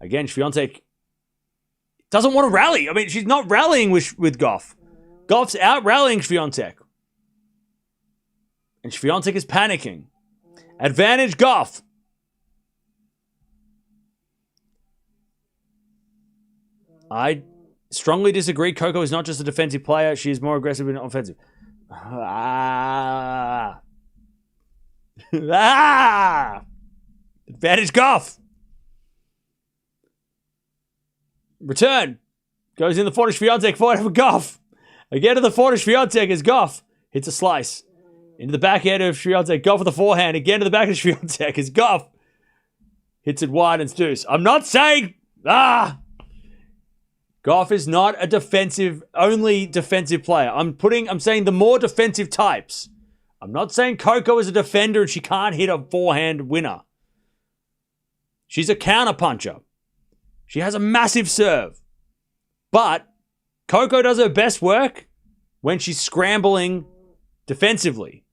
Again, Swiatek doesn't want to rally. I mean, she's not rallying with Gauff. Gauff's out rallying Swiatek. And Swiatek is panicking. Advantage Gauff. I strongly disagree. Coco is not just a defensive player. She is more aggressive and offensive. Advantage Gauff. Return. Goes in the forehand of Swiatek. Forehand for Gauff. Again to the forehand of Swiatek as Gauff hits a slice. Into the backhand of Swiatek. Gauff with the forehand. Again to the back of Swiatek as Gauff hits it wide and it's deuce. I'm not saying... Gauff is not a only defensive player. I'm saying the more defensive types. I'm not saying Coco is a defender and she can't hit a forehand winner. She's a counterpuncher. She has a massive serve. But Coco does her best work when she's scrambling defensively.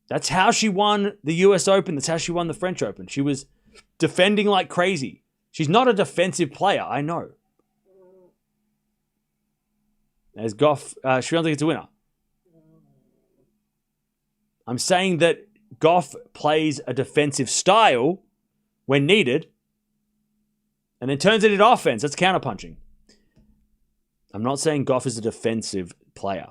That's how she won the US Open. That's how she won the French Open. She was defending like crazy. She's not a defensive player, I know. As Gauff, Swiatek gets a winner. I'm saying that Gauff plays a defensive style when needed and then turns it into offense. That's counterpunching. I'm not saying Gauff is a defensive player.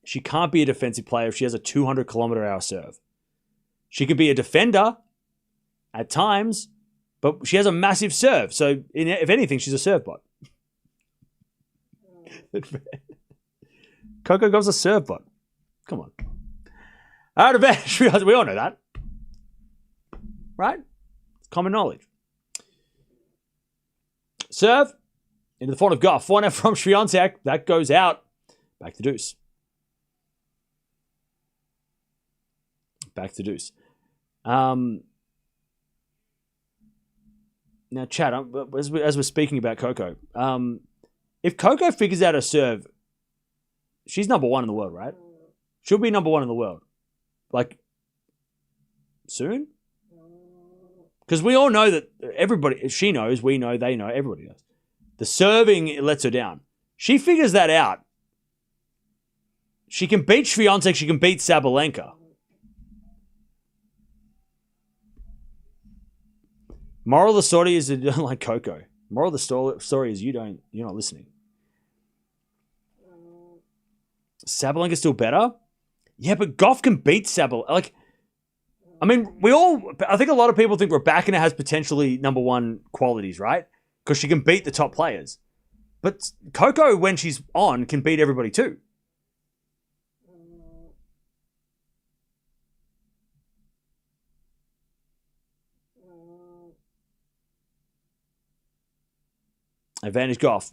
She can't be a defensive player if she has a 200-kilometer-hour serve. She could be a defender at times, but she has a massive serve. So, if anything, she's a serve bot. Coco Gauff's a serve bot. Come on. Out of advantage. We all know that. Right? It's common knowledge. Serve. Into the forehand of Gauff. Forehand from Swiatek. That goes out. Back to deuce. Back to deuce. Now, Chad, as we're speaking about Coco, if Coco figures out her serve, she's number one in the world, right? She'll be number one in the world. Like, soon? Because we all know that everybody, she knows, we know, they know, everybody knows. The serving lets her down. She figures that out. She can beat Shvantek, she can beat Sabalenka. Moral of the story is that you don't like Coco. Moral of the story is you're not listening. Sabalenka's still better? Yeah, but Gauff can beat Sabalenka. Like, I mean, I think a lot of people think Raducanu has potentially number one qualities, right? Because she can beat the top players. But Coco, when she's on, can beat everybody too. Advantage Gauff.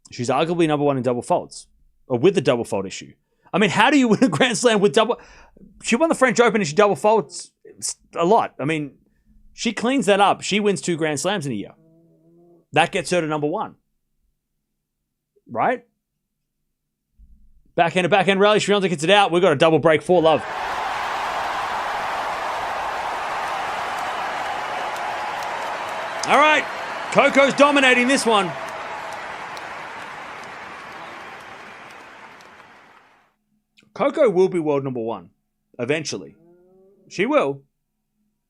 She's arguably number one in double faults. Or with the double fault issue. I mean, how do you win a Grand Slam with double... She won the French Open and she double faults a lot. I mean, She cleans that up. She wins 2 Grand Slams in a year. That gets her to number 1. Right? Backhand to backhand rally. Shvantek gets it out. We've got a double break for love. All right. Coco's dominating this one. Coco will be world number 1. Eventually. She will.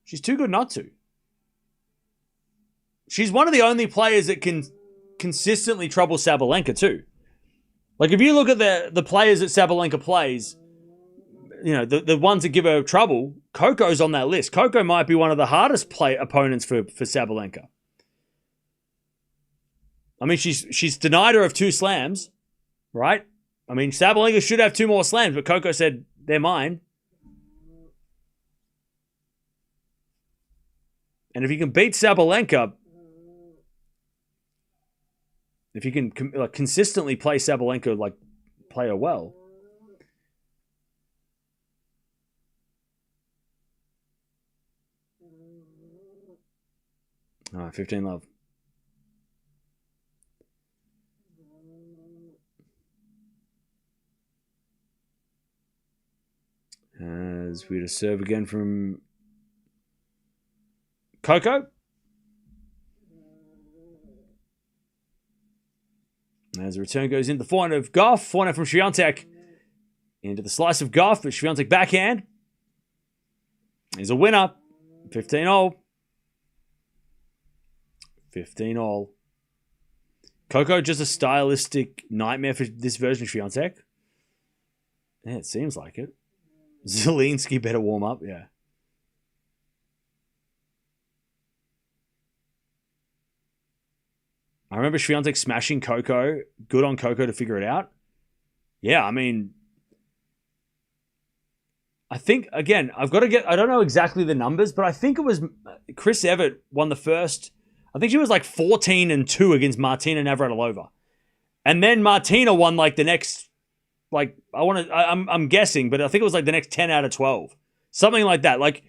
She's too good not to. She's one of the only players that can consistently trouble Sabalenka too. Like if you look at the players that Sabalenka plays, you know, the ones that give her trouble, Coco's on that list. Coco might be one of the hardest opponents for Sabalenka. I mean, she's denied her of 2 slams, right? I mean, Sabalenka should have 2 more slams, but Coco said, they're mine. And if you can beat Sabalenka, if you can consistently play Sabalenka, like play her well, all right, 15 love. As we just serve again from Coco. As the return goes in, the forehand of Gauff, forehand from Shvantek into the slice of Gauff, but Shvantek backhand is a winner. 15-all. 15-all. Coco just a stylistic nightmare for this version of Shvantek. Yeah, it seems like it. Zielinski better warm up, yeah. I remember Shvantek smashing Coco. Good on Coco to figure it out. Yeah, I mean, I think, again, I don't know exactly the numbers, but I think it was Chris Evert won the first, I think she was like 14-2 against Martina Navratilova. And then Martina won like the next, like, I'm guessing, but I think it was like the next 10 out of 12. Something like that. Like,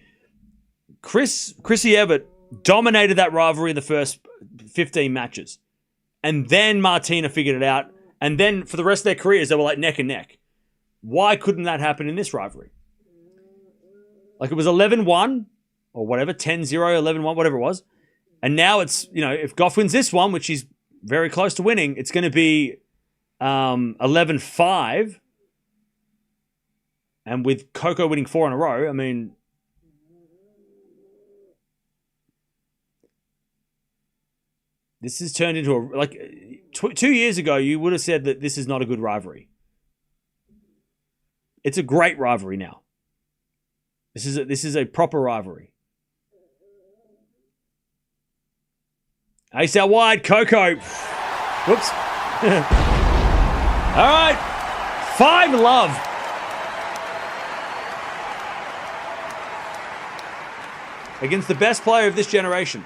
Chrissy Evert dominated that rivalry in the first 15 matches. And then Martina figured it out. And then for the rest of their careers, they were like neck and neck. Why couldn't that happen in this rivalry? Like it was 11-1 or whatever, 10-0, 11-1, whatever it was. And now it's, you know, if Gauff wins this one, which he's very close to winning, it's going to be 11-5. And with Coco winning 4 in a row, I mean, this has turned into a, like, 2 years ago, you would have said that this is not a good rivalry. It's a great rivalry now. This is a proper rivalry. Ace out wide, Coco. Whoops. All right. 5 love. Against the best player of this generation.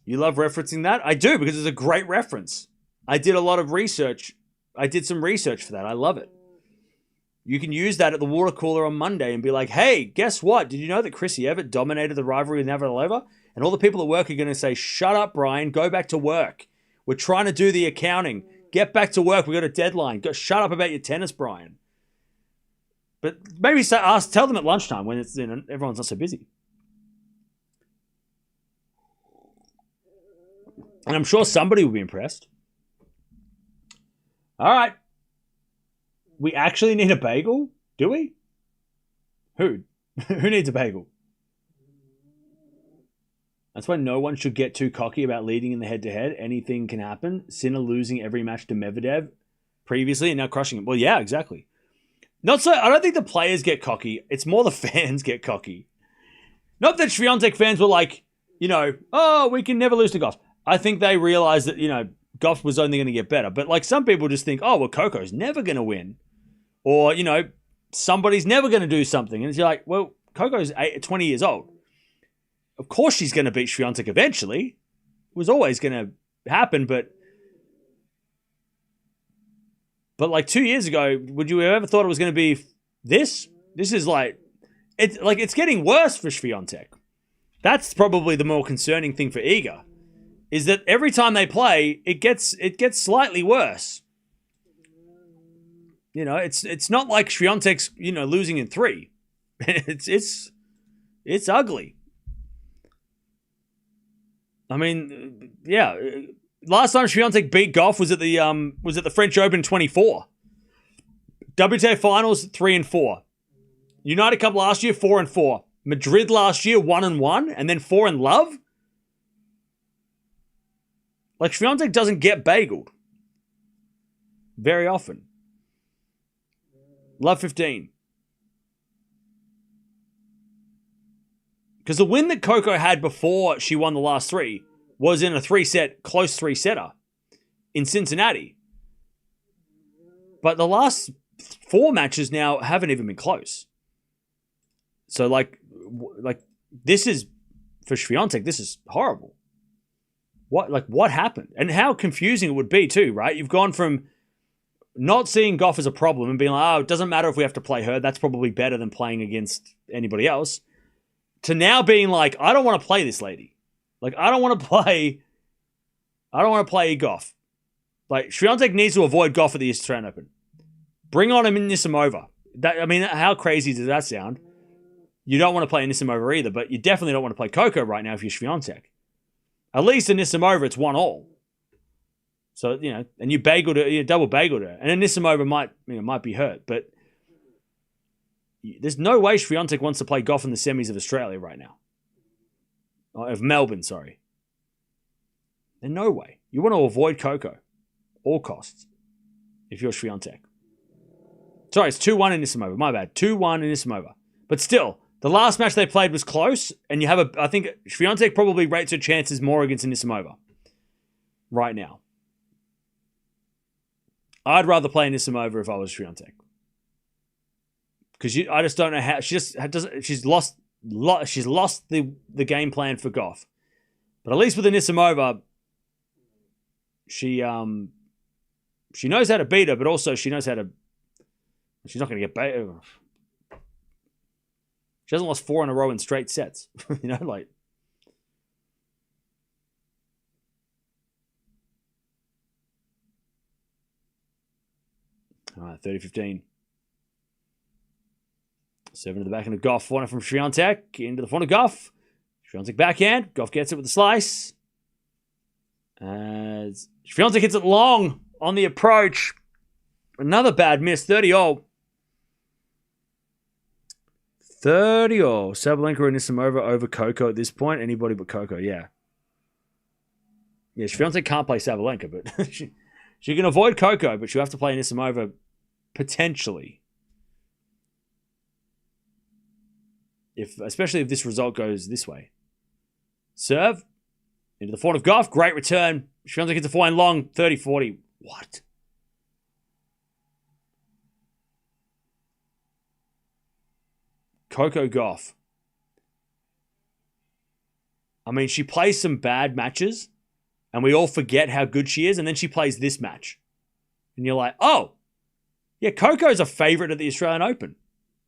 You love referencing that? I do, because it's a great reference. I did a lot of research. I did some research for that. I love it. You can use that at the water cooler on Monday and be like, hey, guess what? Did you know that Chrissy Evert dominated the rivalry with Navratilova? And all the people at work are going to say, shut up, Brian. Go back to work. We're trying to do the accounting. Get back to work. We've got a deadline. Go, shut up about your tennis, Brian. But maybe tell them at lunchtime when it's, you know, everyone's not so busy. And I'm sure somebody will be impressed. All right. We actually need a bagel? Do we? Who? Who needs a bagel? That's why no one should get too cocky about leading in the head-to-head. Anything can happen. Sinner losing every match to Medvedev previously and now crushing him. Well, yeah, exactly. Not so. I don't think the players get cocky. It's more the fans get cocky. Not that Shvantek fans were like, you know, oh, we can never lose to Gauff. I think they realized that, you know, Gauff was only going to get better. But like some people just think, oh, well, Coco's never going to win. Or, you know, somebody's never going to do something. And it's like, well, Coco's 20 years old. Of course she's going to beat Shvantek eventually. It was always going to happen, but like 2 years ago, would you have ever thought it was going to be this? This is like, it's getting worse for Swiatek. That's probably the more concerning thing for Iga, is that every time they play, it gets slightly worse. It's not like Swiatek's losing in 3. It's ugly. I mean, yeah. Last time Shvantek beat Gauff was at the French Open 24. WTA Finals 3-4. United Cup last year 4-4. Madrid last year 1-1, and then 4 in Love. Like, Shvantek doesn't get bageled very often. Love 15. Because the win that Coco had before she won the last 3 was in a close 3-setter in Cincinnati. But the last 4 matches now haven't even been close. So, like this is, for Swiatek, this is horrible. What happened? And how confusing it would be too, right? You've gone from not seeing Gauff as a problem and being like, oh, it doesn't matter if we have to play her. That's probably better than playing against anybody else. To now being like, I don't want to play this lady. Like, I don't want to play Gauff. Like, Swiatek needs to avoid Gauff at the Australian Open. Bring on him in Nissimova. How crazy does that sound? You don't want to play Nissimova either, but you definitely don't want to play Coco right now if you're Swiatek. At least in Nissimova, it's 1-1. So, and you double bageled her. And then Nissimova might be hurt, but there's no way Swiatek wants to play Gauff in the semis of Australia right now. Of Melbourne, sorry. There's no way. You want to avoid Coco. All costs. If you're Swiatek. Sorry, it's 2-1 in Nissimova. My bad. 2-1 in Nissimova. But still, the last match they played was close, and I think Swiatek probably rates her chances more against Nissimova right now. I'd rather play Nissimova if I was Swiatek. Because I just don't know how she's lost the game plan for Gauff. But at least with the Nissimova, she knows how to beat her, but also she knows how to. She's not going to get beat. She hasn't lost 4 in a row in straight sets. Like. All right, 30-15. 7 to the backhand of Gauff. 1 from Swiatek into the front of Gauff. Swiatek backhand. Gauff gets it with the slice. As Swiatek hits it long on the approach. Another bad miss. 30-all. 30-all. Sabalenka and Nissimova over Coco at this point. Anybody but Coco, yeah. Yeah, Swiatek can't play Sabalenka, but she can avoid Coco, but she'll have to play Nissimova potentially. Especially if this result goes this way. Serve. Into the front of Gauff. Great return. Swiatek hits a forehand long. 30-40. What? Coco Gauff. I mean, she plays some bad matches, and we all forget how good she is, and then she plays this match. And you're like, oh, yeah, Coco's a favourite at the Australian Open.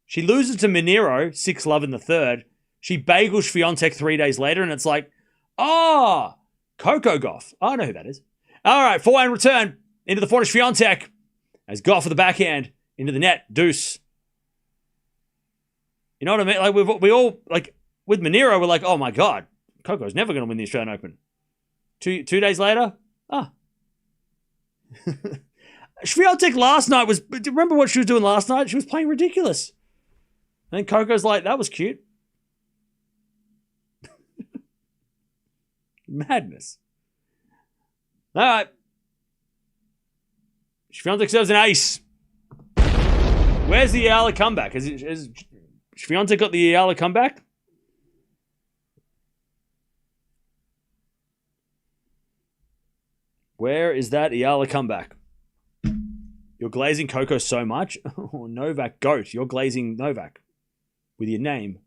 She loses to Minero, 6-love in the third. She bagels Swiatek 3 days later, and it's like, oh, Coco Gauff. Oh, I know who that is. All right, forehand return into the front of Swiatek. As Gauff with the backhand into the net. Deuce. You know what I mean? Like, we all, like, with Minero, we're like, oh my God, Coco's never going to win the Australian Open. Two days later, Swiatek last night was, do you remember what she was doing last night? She was playing ridiculous. And then Coco's like, that was cute. Madness. All right. Swiatek serves an ace. Where's the Eala comeback? Has Swiatek got the Eala comeback? Where is that Eala comeback? You're glazing Coco so much. Oh, Novak GOAT. You're glazing Novak with your name.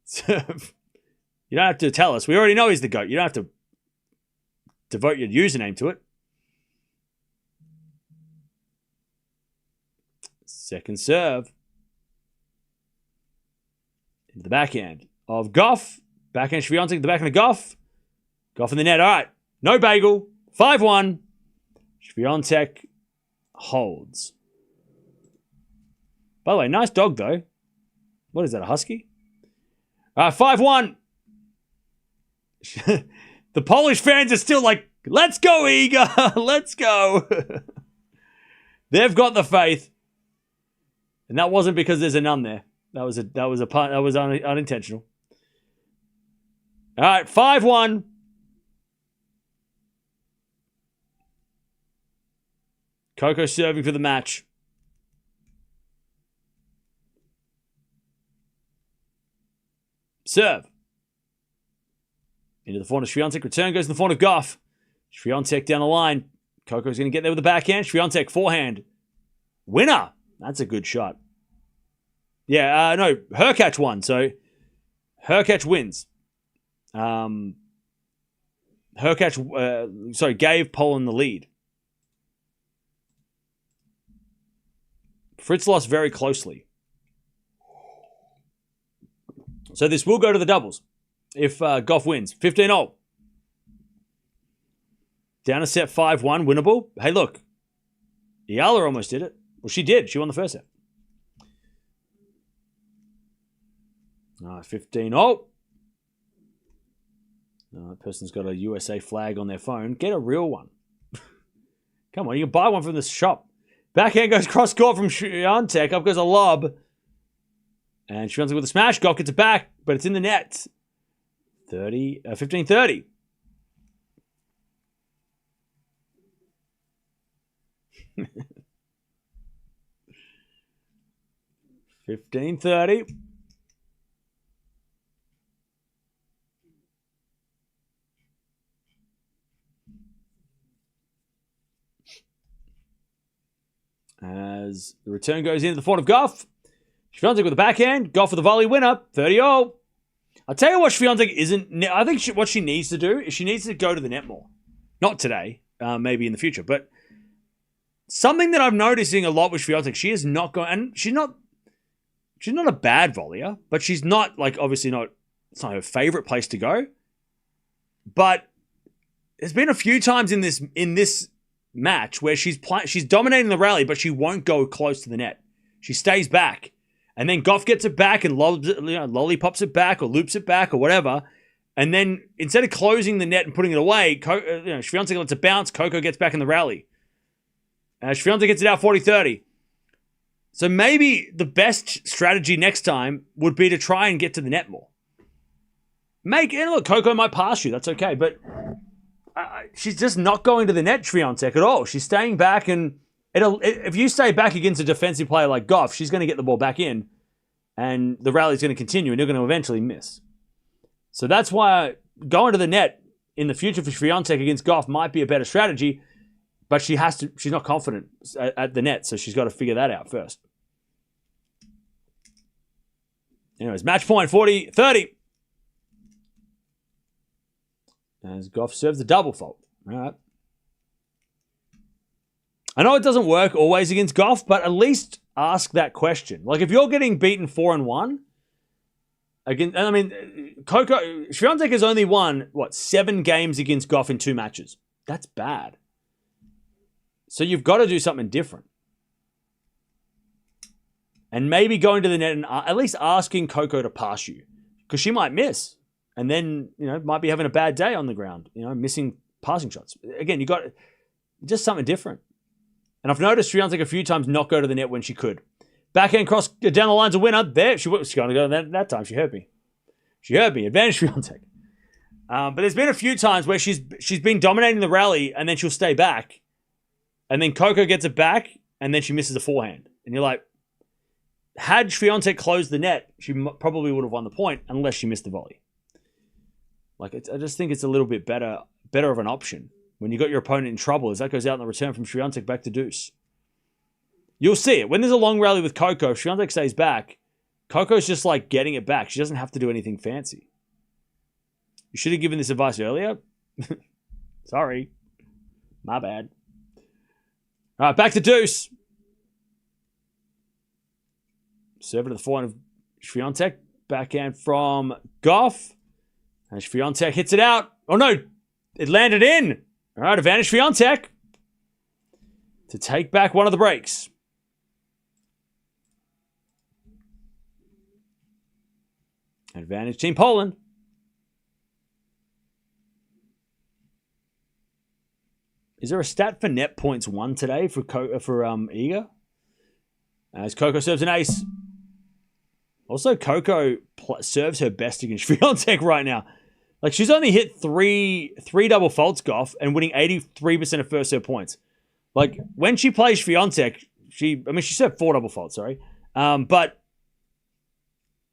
So, you don't have to tell us. We already know he's the GOAT. You don't have to devote your username to it. Second serve. Into the backhand of Gauff. Backhand Shvantek, the backhand of Gauff. Gauff in the net. All right. No bagel. 5-1. Shvantek holds. By the way, nice dog, though. What is that, a husky? 5-1. The Polish fans are still like, let's go, Iga. Let's go. They've got the faith. And that wasn't because there's a nun there. That was unintentional. All right, 5-1. Koko serving for the match. Serve. Into the forehand of Shvantek. Return goes in the forehand of Gauff. Shvantek down the line. Koko's going to get there with the backhand. Shvantek forehand. Winner. That's a good shot. Yeah, no, Hurkacz won. So Hurkacz wins. Gave Poland the lead. Fritz lost very closely. So this will go to the doubles if Gauff wins. 15-0. Down a set 5-1, winnable. Hey, look. Eala almost did it. Well, she did. She won the first set. 15-0. That person's got a USA flag on their phone. Get a real one. Come on, you can buy one from the shop. Backhand goes cross court from Shvantek. Up goes a lob. And Shvantek with a smash. Gauff gets it back, but it's in the net. 15-30. $15.30. As the return goes into the forehand of Gauff. Shvantek with the backhand. Gauff with the volley winner. 30-0. I'll tell you what Shvantek isn't... I think what she needs to do is she needs to go to the net more. Not today. Maybe in the future. But something that I'm noticing a lot with Shvantek, she is not going... And she's not a bad volleyer. But she's not, like, obviously not... It's not her favorite place to go. But there's been a few times in this match where she's dominating the rally, but she won't go close to the net. She stays back. And then Gauff gets it back and lollipops it back or loops it back or whatever. And then instead of closing the net and putting it away, Shvantek lets it bounce. Koko gets back in the rally. Shvantek gets it out 40-30. So maybe the best strategy next time would be to try and get to the net more. Look, Koko might pass you. That's okay. But she's just not going to the net, Shvantek, at all. She's staying back, and if you stay back against a defensive player like Gauff, she's going to get the ball back in, and the rally's going to continue, and you're going to eventually miss. So that's why going to the net in the future for Shvantek against Gauff might be a better strategy, but she's not confident at the net, so she's got to figure that out first. Anyways, match point, 40-30. As Gauff serves a double fault. All right. I know it doesn't work always against Gauff, but at least ask that question. Like, if you're getting beaten 4-1, again, I mean, Shvantek has only won, 7 games against Gauff in 2 matches. That's bad. So you've got to do something different. And maybe going to the net and at least asking Koko to pass you. Because she might miss. And then, might be having a bad day on the ground, missing passing shots. Again, you got just something different. And I've noticed Shvantek a few times not go to the net when she could. Backhand cross down the line's a winner. There, she was going to go that time. She heard me. Advantage Shvantek. But there's been a few times where she's been dominating the rally and then she'll stay back. And then Koko gets it back and then she misses a forehand. And you're like, had Shvantek closed the net, she probably would have won the point unless she missed the volley. I just think it's a little bit better of an option when you got your opponent in trouble as that goes out in the return from Shvantek back to deuce. You'll see it. When there's a long rally with Koko, if Shvantek stays back, Koko's just like getting it back. She doesn't have to do anything fancy. You should have given this advice earlier. Sorry. My bad. All right, back to deuce. Serve to the forehand of Shvantek. backhand from Gauff. And Shvantek hits it out. Oh no, it landed in. All right, advantage Shvantek to take back one of the breaks. Advantage Team Poland. Is there a stat for net points won today for Iga? As Coco serves an ace. Also, Coco serves her best against Shvantek right now. Like, she's only hit three double faults, Gauff, and winning 83% of first serve points. Like, when she plays Shvantek, she served 4 double faults, sorry. But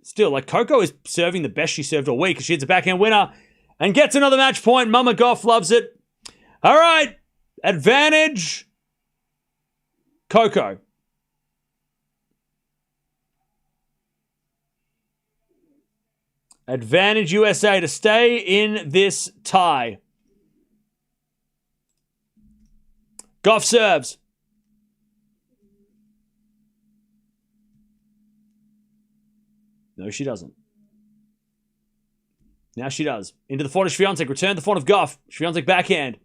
still, like, Coco is serving the best she served all week because she hits a backhand winner and gets another match point. Mama Gauff loves it. All right. Advantage Coco. Advantage USA to stay in this tie. Gauff serves. No, she doesn't. Now she does. Into the front of Shvantek. Return the front of Gauff. Shvantek backhand.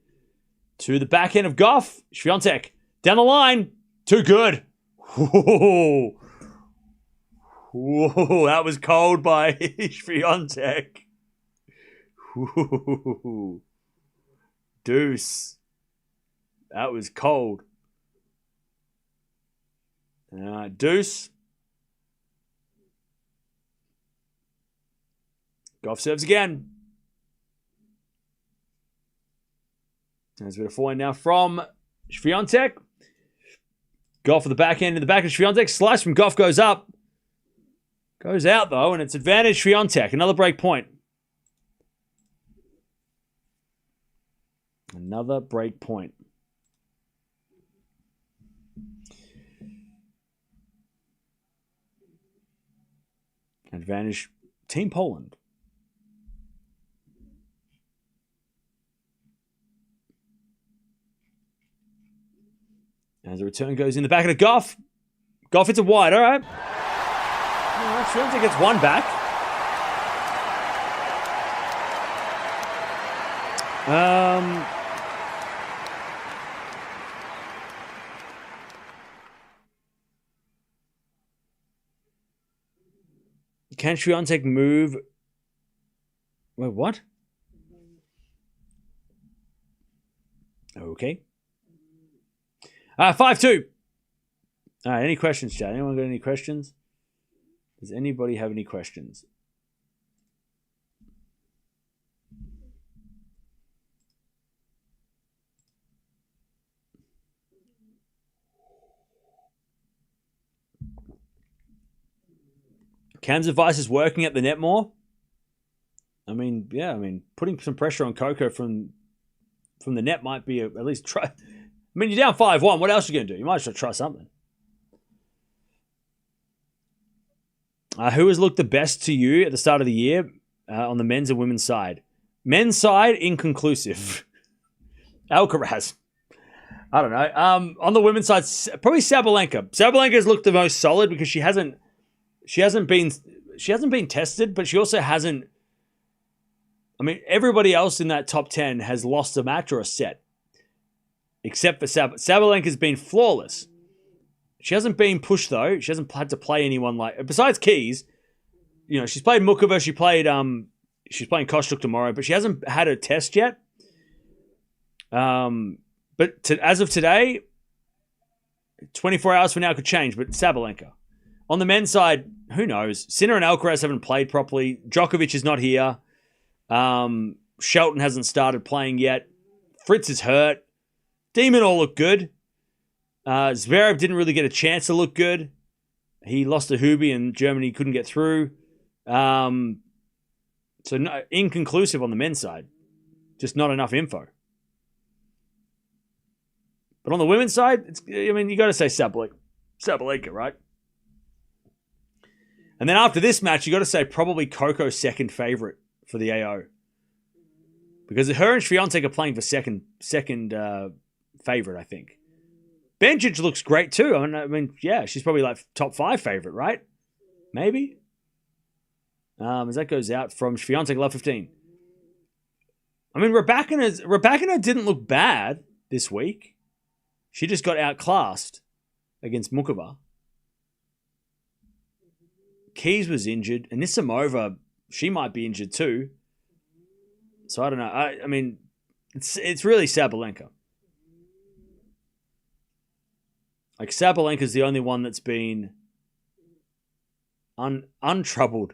To the backhand of Gauff. Shvantek. Down the line. Too good. Whoa. Whoa, that was cold by Shvantek. Deuce. That was cold. Deuce. Gauff serves again. There's a bit of forehand now from Shvantek. Gauff with the backhand in the back of Shvantek. Slice from Gauff goes up. Goes out, though, and it's advantage Shvantek. Another break point. Another break point. Advantage Team Poland. As the return goes in the back of the Gauff. Gauff hits it wide, all right. Shvantek gets one back. Can Shvantek move? Wait, what? Okay. 5-2. All right, any questions, Chad? Anyone got any questions? Does anybody have any questions? Cam's advice is working at the net more. I mean, yeah, putting some pressure on Coco from the net might be at least try. I mean, you're down 5-1. What else are you going to do? You might as well try something. Who has looked the best to you at the start of the year on the men's and women's side? Men's side, inconclusive. Alcaraz. I don't know. On the women's side, probably Sabalenka. Sabalenka has looked the most solid because she hasn't been tested, but she also hasn't. I mean, everybody else in that top 10 has lost a match or a set, except for Sabalenka's been flawless. She hasn't been pushed though. She hasn't had to play anyone besides Keys. You know, she's played Mukova. She's playing Kostyuk tomorrow, but she hasn't had a test yet. But as of today, 24 hours from now could change. But Sabalenka. On the men's side, who knows? Sinner and Alcaraz haven't played properly. Djokovic is not here. Shelton hasn't started playing yet. Fritz is hurt. Demon all look good. Zverev didn't really get a chance to look good. He lost to Hubie and Germany couldn't get through. So inconclusive on the men's side. Just not enough info. But on the women's side, you got to say Sabalenka, right? And then after this match, you got to say probably Coco's second favorite for the AO. Because her and Shvantek are playing for second favorite, I think. Bencic looks great too. I mean, yeah, she's probably like top 5 favorite, right? Maybe. As that goes out from Shvantek, love 15. I mean, Raducanu didn't look bad this week. She just got outclassed against Mukova. Keys was injured. And Anisimova, she might be injured too. So I don't know. I mean, it's really Sabalenka. Like, Sabalenka's the only one that's been untroubled.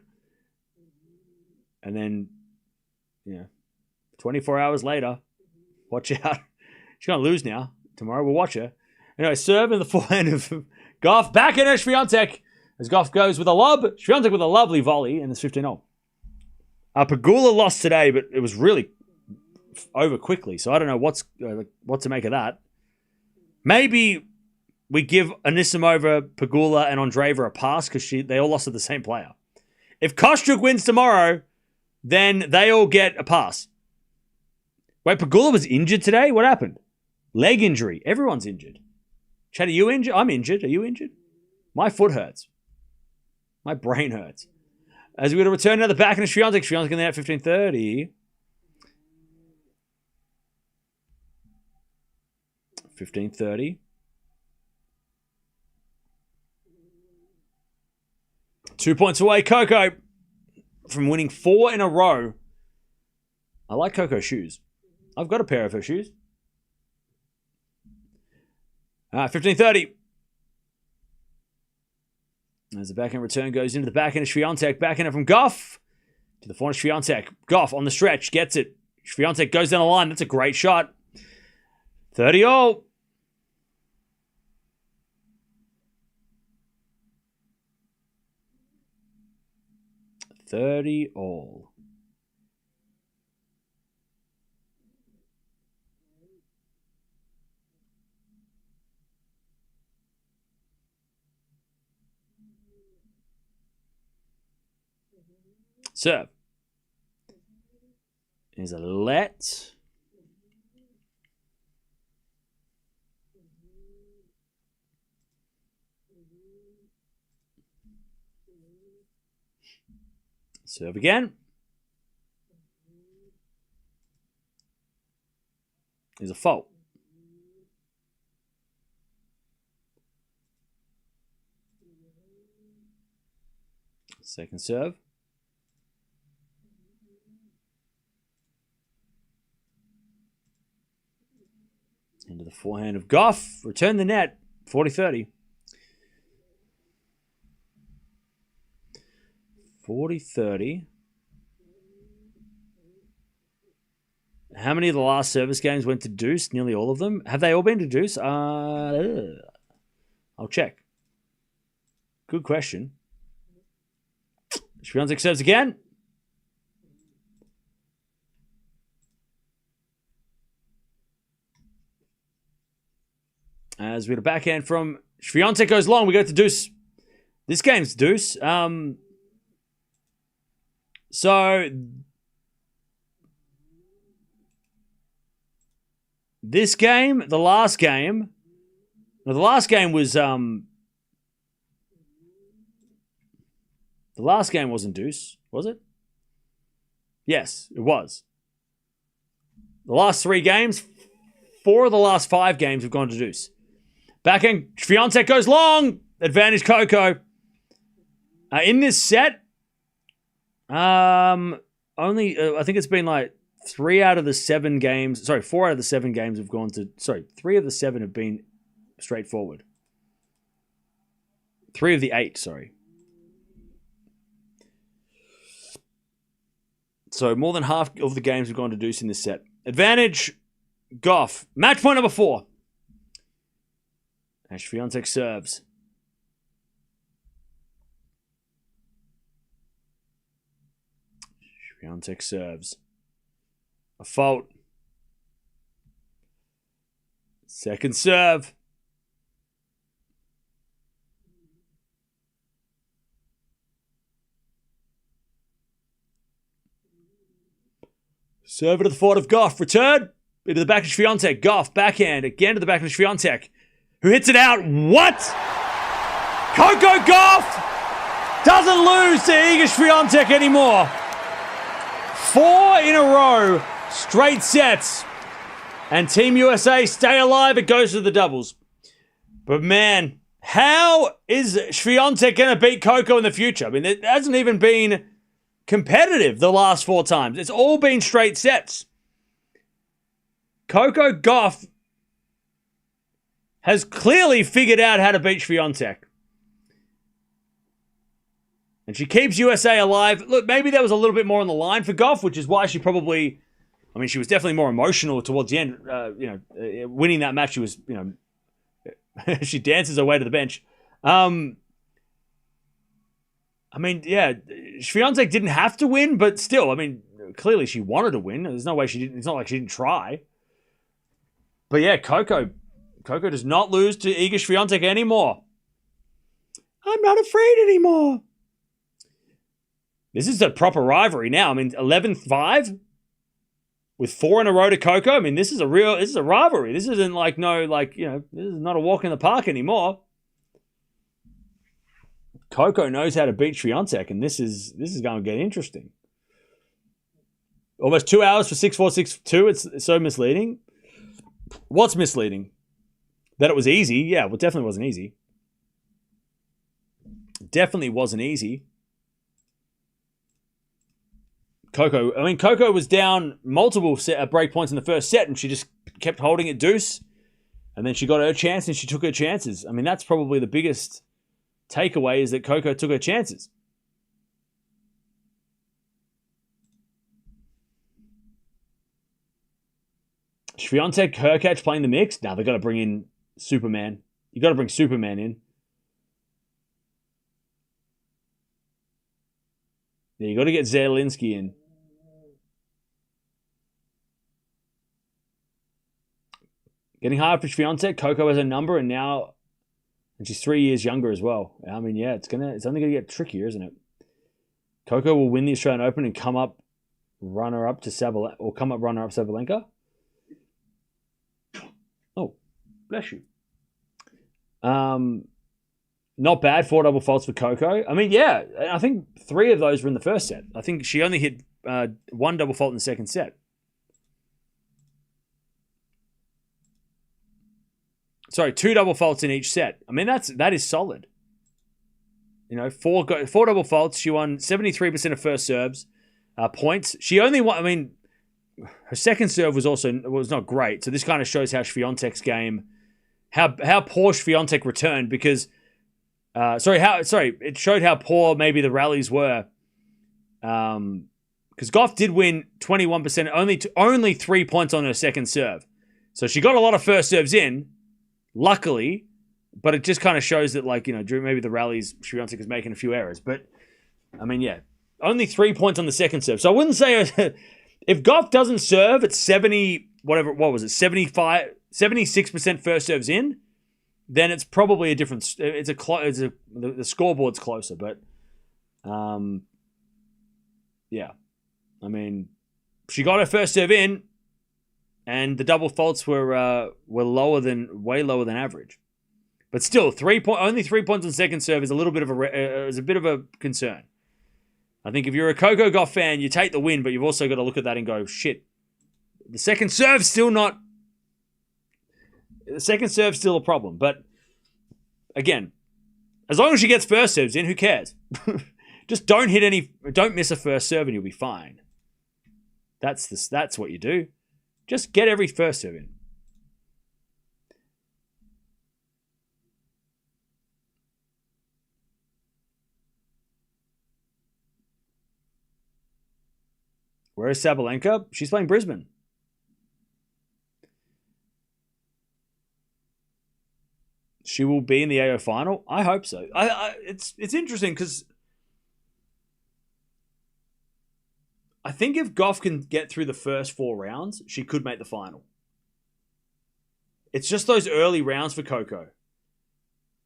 And then, 24 hours later, watch out. She's going to lose now. Tomorrow we'll watch her. Anyway, serve in the forehand of Gauff. Back in Shvantek as Gauff goes with a lob. Shvantek with a lovely volley, and it's 15-0. Pegula lost today, but it was really over quickly. So I don't know what to make of that. Maybe we give Anisimova, Pegula, and Andreeva a pass because they all lost to the same player. If Kostruk wins tomorrow, then they all get a pass. Wait, Pegula was injured today? What happened? Leg injury. Everyone's injured. Chad, are you injured? I'm injured. Are you injured? My foot hurts. My brain hurts. As we're going to return to the back in Shvantek. Shvantek in there at 15:30. 15:30. 2 points away, Coco, from winning 4 in a row. I like Coco's shoes. I've got a pair of her shoes. 15:30. As the backhand return goes into the backhand of Shvantek. Backhand from Gauff to the forehand of Shvantek. Gauff on the stretch. Gets it. Shvantek goes down the line. That's a great shot. 30-all. All. Serve is a let. Serve again. Is a fault. Second serve. Into the forehand of Gauff. Return the net. 40-30. 40-30. How many of the last service games went to deuce? Nearly all of them. Have they all been to deuce? I'll check. Good question. Shvantek serves again. As we get a backhand from Shvantek goes long, we go to deuce. This game's deuce. So this game, the last game was the last game wasn't deuce, was it? Yes, it was. The last 3 games, 4 of the last 5 games have gone to deuce. Backhand, Shvantek goes long. Advantage Coco. In this set, only I think it's been like 4 out of the 7 games have gone to. 3 of the 7 have been straightforward. 3 of the 8, sorry. So more than half of the games have gone to deuce in this set. Advantage, Gauff. Match point number 4. As Shvantek serves. Shvantek serves. A fault. Second serve. Serve to the forward of Gauff. Return. Into the back of Shvantek. Gauff. Backhand. Again to the back of Shvantek. Who hits it out? What? Coco Gauff doesn't lose to Iga Swiatek anymore. 4 in a row, straight sets. And Team USA stay alive. It goes to the doubles. But man, how is Swiatek going to beat Coco in the future? I mean, it hasn't even been competitive the last 4 times. It's all been straight sets. Coco Gauff has clearly figured out how to beat Swiatek. And she keeps USA alive. Look, maybe there was a little bit more on the line for Gauff, which is why she probably... I mean, she was definitely more emotional towards the end. Winning that match, she was, she dances her way to the bench. I mean, yeah, Swiatek didn't have to win, but still, I mean, clearly she wanted to win. There's no way she didn't. It's not like she didn't try. But yeah, Coco does not lose to Iga Swiatek anymore. I'm not afraid anymore. This is a proper rivalry now. I mean, 11-5 with 4 in a row to Coco. I mean, this is a rivalry. This isn't like, this is not a walk in the park anymore. Coco knows how to beat Swiatek, and this is going to get interesting. Almost 2 hours for 6-4, 6-2. It's so misleading. What's misleading? That it was easy. Yeah, well, it definitely wasn't easy. Definitely wasn't easy. Coco was down multiple break points in the first set, and she just kept holding it deuce. And then she got her chance, and she took her chances. I mean, that's probably the biggest takeaway, is that Coco took her chances. Shvantek, Hurkacz playing the mix. Now they've got to bring in Superman. You got to bring Superman in. Yeah, you got to get Zielinski in. Getting hard for Swiatek. Coco has a number, and she's 3 years younger as well. I mean, yeah, it's only gonna get trickier, isn't it? Coco will win the Australian Open and come up runner-up to Sabalenka. Oh, bless you. Not bad. 4 double faults for Coco. I mean, yeah, I think 3 of those were in the first set. I think she only hit 1 double fault in the second set. Sorry, 2 double faults in each set. I mean, that is solid. 4 double faults. She won 73% of first serves points. She only won. I mean, her second serve was not great. So this kind of shows how Swiatek's game, how poor Swiatek returned, because it showed how poor maybe the rallies were. Because Gauff did win 21%, only 3 points on her second serve. So she got a lot of first serves in, luckily, but it just kind of shows that, during maybe the rallies, Swiatek was making a few errors. But, I mean, yeah, only 3 points on the second serve. So I wouldn't say, if Gauff doesn't serve at 76% first serves in, then it's probably a different, the scoreboard's closer. But, yeah, I mean, she got her first serve in, and the double faults were way lower than average. But still, only 3 points on second serve is a bit of a concern. I think if you're a Coco Gauff fan, you take the win, but you've also got to look at that and go, shit, the second serve's still a problem. But again, as long as she gets first serves in, who cares? Just don't miss a first serve and you'll be fine. That's what you do. Just get every first serve in. Where is Sabalenka? She's playing Brisbane. She will be in the AO final. I hope so. It's interesting because I think if Gauff can get through the first 4 rounds, she could make the final. It's just those early rounds for Coco.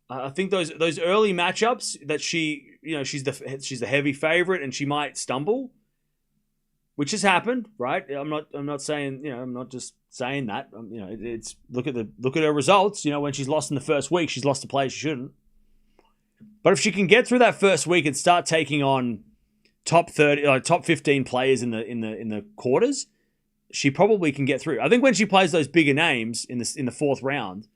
I think those early matchups that she's the heavy favorite and she might stumble, which has happened, right? I'm not saying, I'm not just saying that. It's look at her results. When she's lost in the first week, she's lost to players she shouldn't. But if she can get through that first week and start taking on top 30, top 15 players in the quarters, she probably can get through. I think when she plays those bigger names in the fourth round,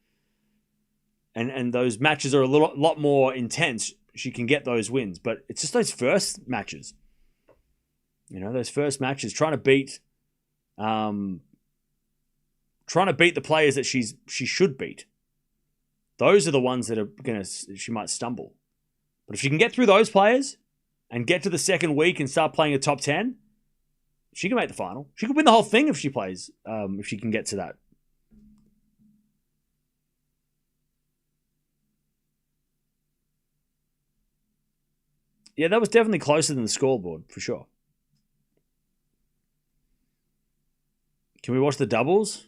and those matches are a lot more intense, she can get those wins. But it's just those first matches. Those first matches, trying to beat the players that she should beat. Those are the ones that she might stumble. But if she can get through those players and get to the second week and start playing a top 10, she can make the final. She could win the whole thing if she plays, if she can get to that. Yeah, that was definitely closer than the scoreboard, for sure. Can we watch the doubles?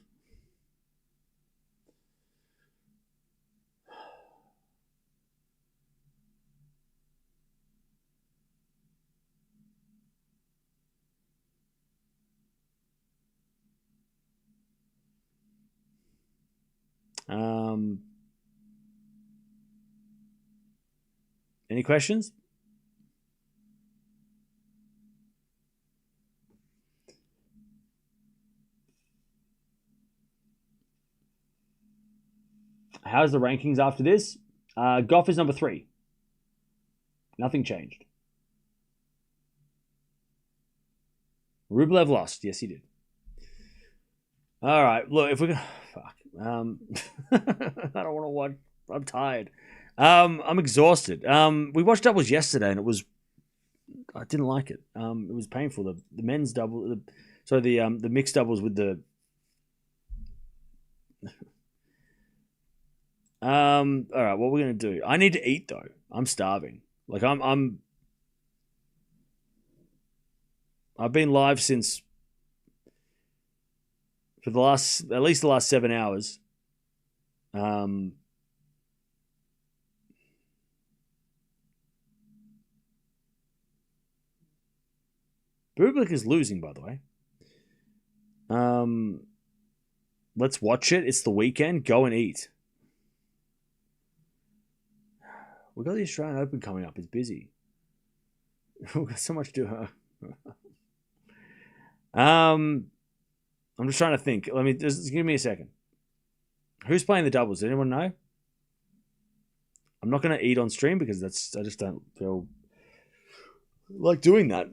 Any questions? How's the rankings after this? Gauff is number 3. Nothing changed. Rublev lost. Yes, he did. All right. Look, if we're going to... Fuck. I don't want to watch. I'm tired. I'm exhausted. We watched doubles yesterday, and I didn't like it. It was painful. The men's double... the mixed doubles with the... All right, what we're gonna do? I need to eat though. I'm starving. Like I've been live since for at least the last 7 hours. Bublik is losing, by the way. Let's watch it. It's the weekend. Go and eat. We've got the Australian Open coming up. It's busy. We've got so much to do. I'm just trying to think. Just give me a second. Who's playing the doubles? Does anyone know? I'm not going to eat on stream because I just don't feel like doing that.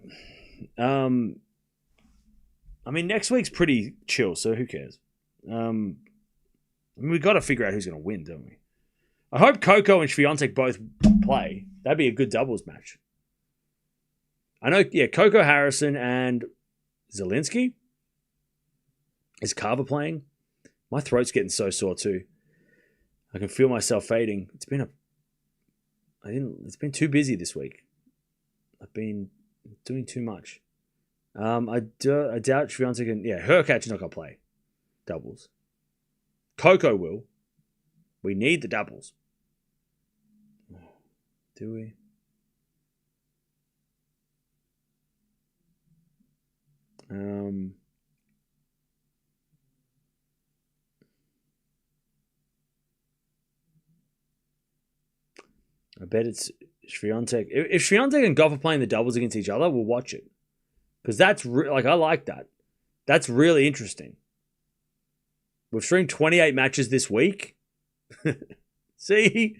Next week's pretty chill, so who cares? We've got to figure out who's going to win, don't we? I hope Koko and Shvantek both play. That'd be a good doubles match. I know, Coco Harrison and Zielinski. Is Carver playing? My throat's getting so sore too. I can feel myself fading. It's been too busy this week. I've been doing too much. I doubt Shvantek and Hurkacz is not gonna play doubles. Koko will. We need the doubles. Do we? I bet it's Shvantek. If Shvantek and Gauff are playing the doubles against each other, we'll watch it. Because that's I like that. That's really interesting. We've streamed 28 matches this week. See?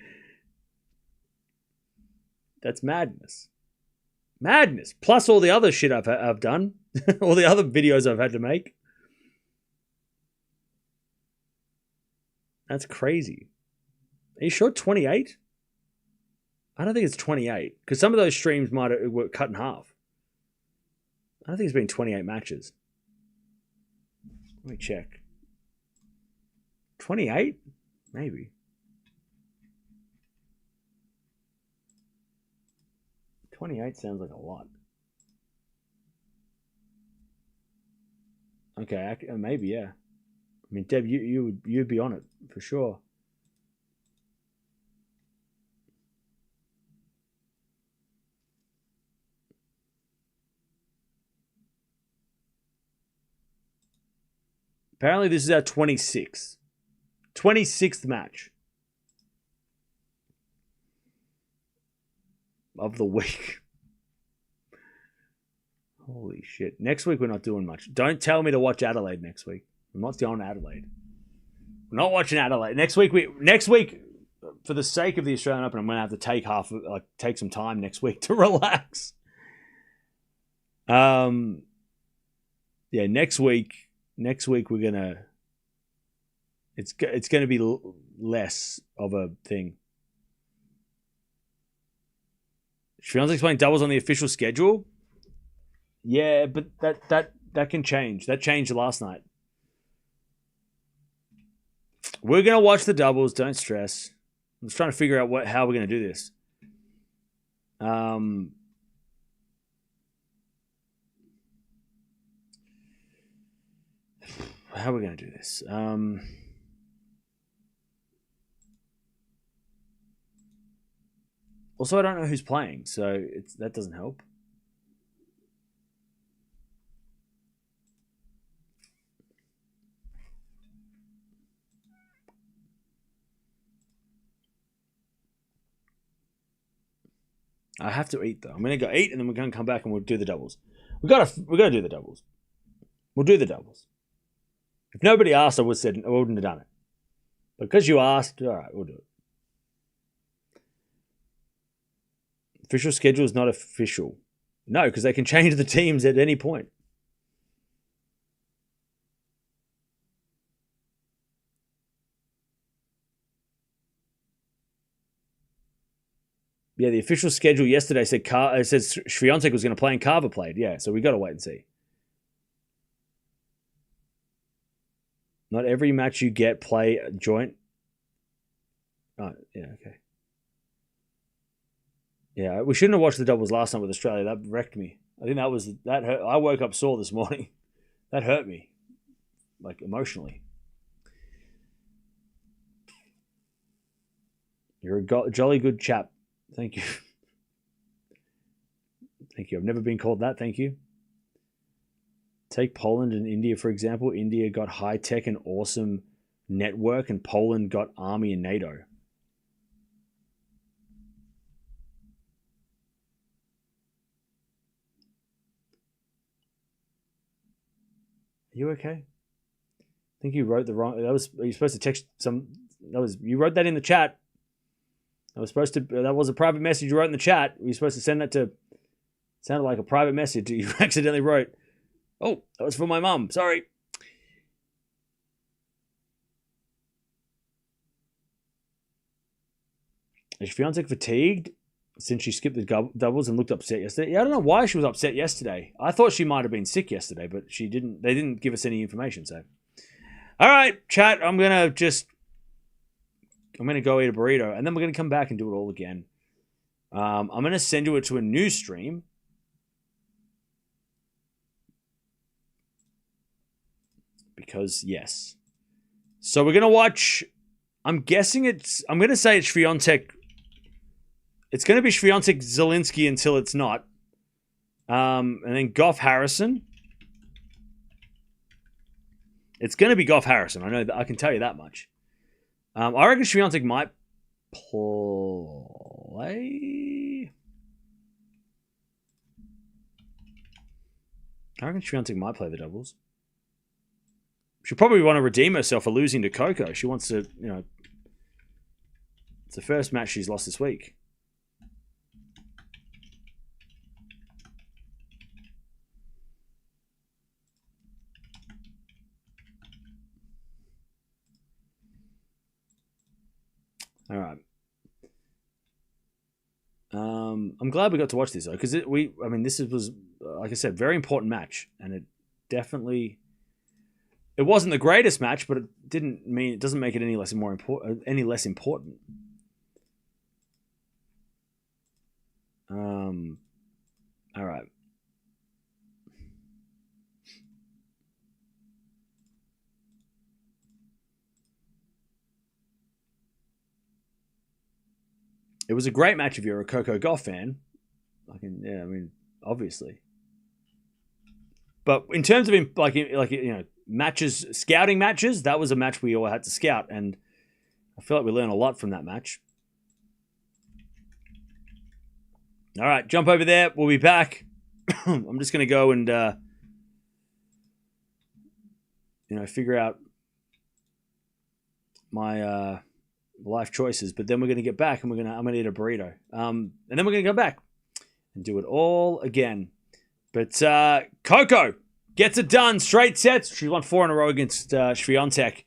That's madness. Madness. Plus all the other shit I've done. All the other videos I've had to make. That's crazy. Are you sure 28? I don't think it's 28. Because some of those streams were cut in half. I don't think it's been 28 matches. Let me check. 28? Maybe. 28 sounds like a lot. Okay, maybe, yeah. I mean, Deb, you'd be on it for sure. Apparently, this is our 26th. 26th match. of the week. Holy shit. Next week, we're not doing much. Don't tell me to watch Adelaide next week. I'm not going to Adelaide. We're not watching Adelaide. Next week, for the sake of the Australian Open, I'm going to have to take some time next week to relax. Yeah, next week we're going to... It's going to be less of a thing. Shvantek's playing doubles on the official schedule. Yeah, but that can change. That changed last night. We're gonna watch the doubles. Don't stress. I'm just trying to figure out how we're gonna do this. How are we gonna do this? Also, I don't know who's playing, so that doesn't help. I have to eat though. I'm gonna go eat, and then we're gonna come back and we'll do the doubles. We gotta do the doubles. We'll do the doubles. If nobody asked, I wouldn't have done it. But because you asked, all right, we'll do it. Official schedule is not official. No, because they can change the teams at any point. Yeah, the official schedule yesterday said Swiatek was going to play and Carver played. Yeah, so we got to wait and see. Not every match you get play joint. Oh, yeah, okay. Yeah, we shouldn't have watched the doubles last night with Australia. That wrecked me. I think that hurt. I woke up sore this morning. That hurt me, like emotionally. You're a jolly good chap. Thank you. Thank you. I've never been called that. Thank you. Take Poland and India, for example. India got high tech and awesome network, and Poland got army and NATO. Are you okay? I think you wrote the wrong. Are you supposed to text some? You wrote that in the chat. That was a private message you wrote in the chat. Were you supposed to send that to? Sounded like a private message you accidentally wrote. Oh, that was for my mum. Sorry. Is Shvantek fatigued since she skipped the doubles and looked upset yesterday? Yeah, I don't know why she was upset yesterday. I thought she might have been sick yesterday, but she didn't. They didn't give us any information. So, all right, chat. I'm gonna go eat a burrito, and then we're gonna come back and do it all again. I'm gonna send you to a new stream. Because, yes. So we're going to watch... I'm going to say it's Shvantek. It's going to be Shvantek Zielinski until it's not. And then Gauff Harrison. It's going to be Gauff Harrison. I know that. I can tell you that much. I reckon Shvantek might play... I reckon Shvantek might play the doubles. She'll probably want to redeem herself for losing to Koko. She wants to, it's the first match she's lost this week. All right. I'm glad we got to watch this though, because this was, like I said, very important match, and it definitely. It wasn't the greatest match, but it doesn't make it any less important. All right. It was a great match if you're a Coco Gauff fan. Obviously. But in terms of matches, scouting matches, that was a match we all had to scout, and I feel like we learned a lot from that match. All right, jump over there. We'll be back. I'm just going to go and, figure out my life choices. But then we're going to get back and I'm going to eat a burrito. And then we're going to go back and do it all again. But Coco gets it done. Straight sets. She won 4 in a row against Swiatek.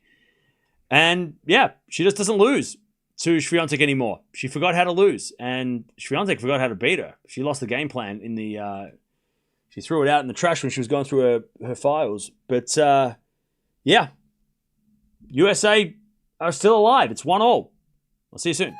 And, yeah, she just doesn't lose to Shvantek anymore. She forgot how to lose, and Shvantek forgot how to beat her. She lost the game plan in the... she threw it out in the trash when she was going through her files. But, yeah, USA are still alive. It's 1-1. I'll see you soon.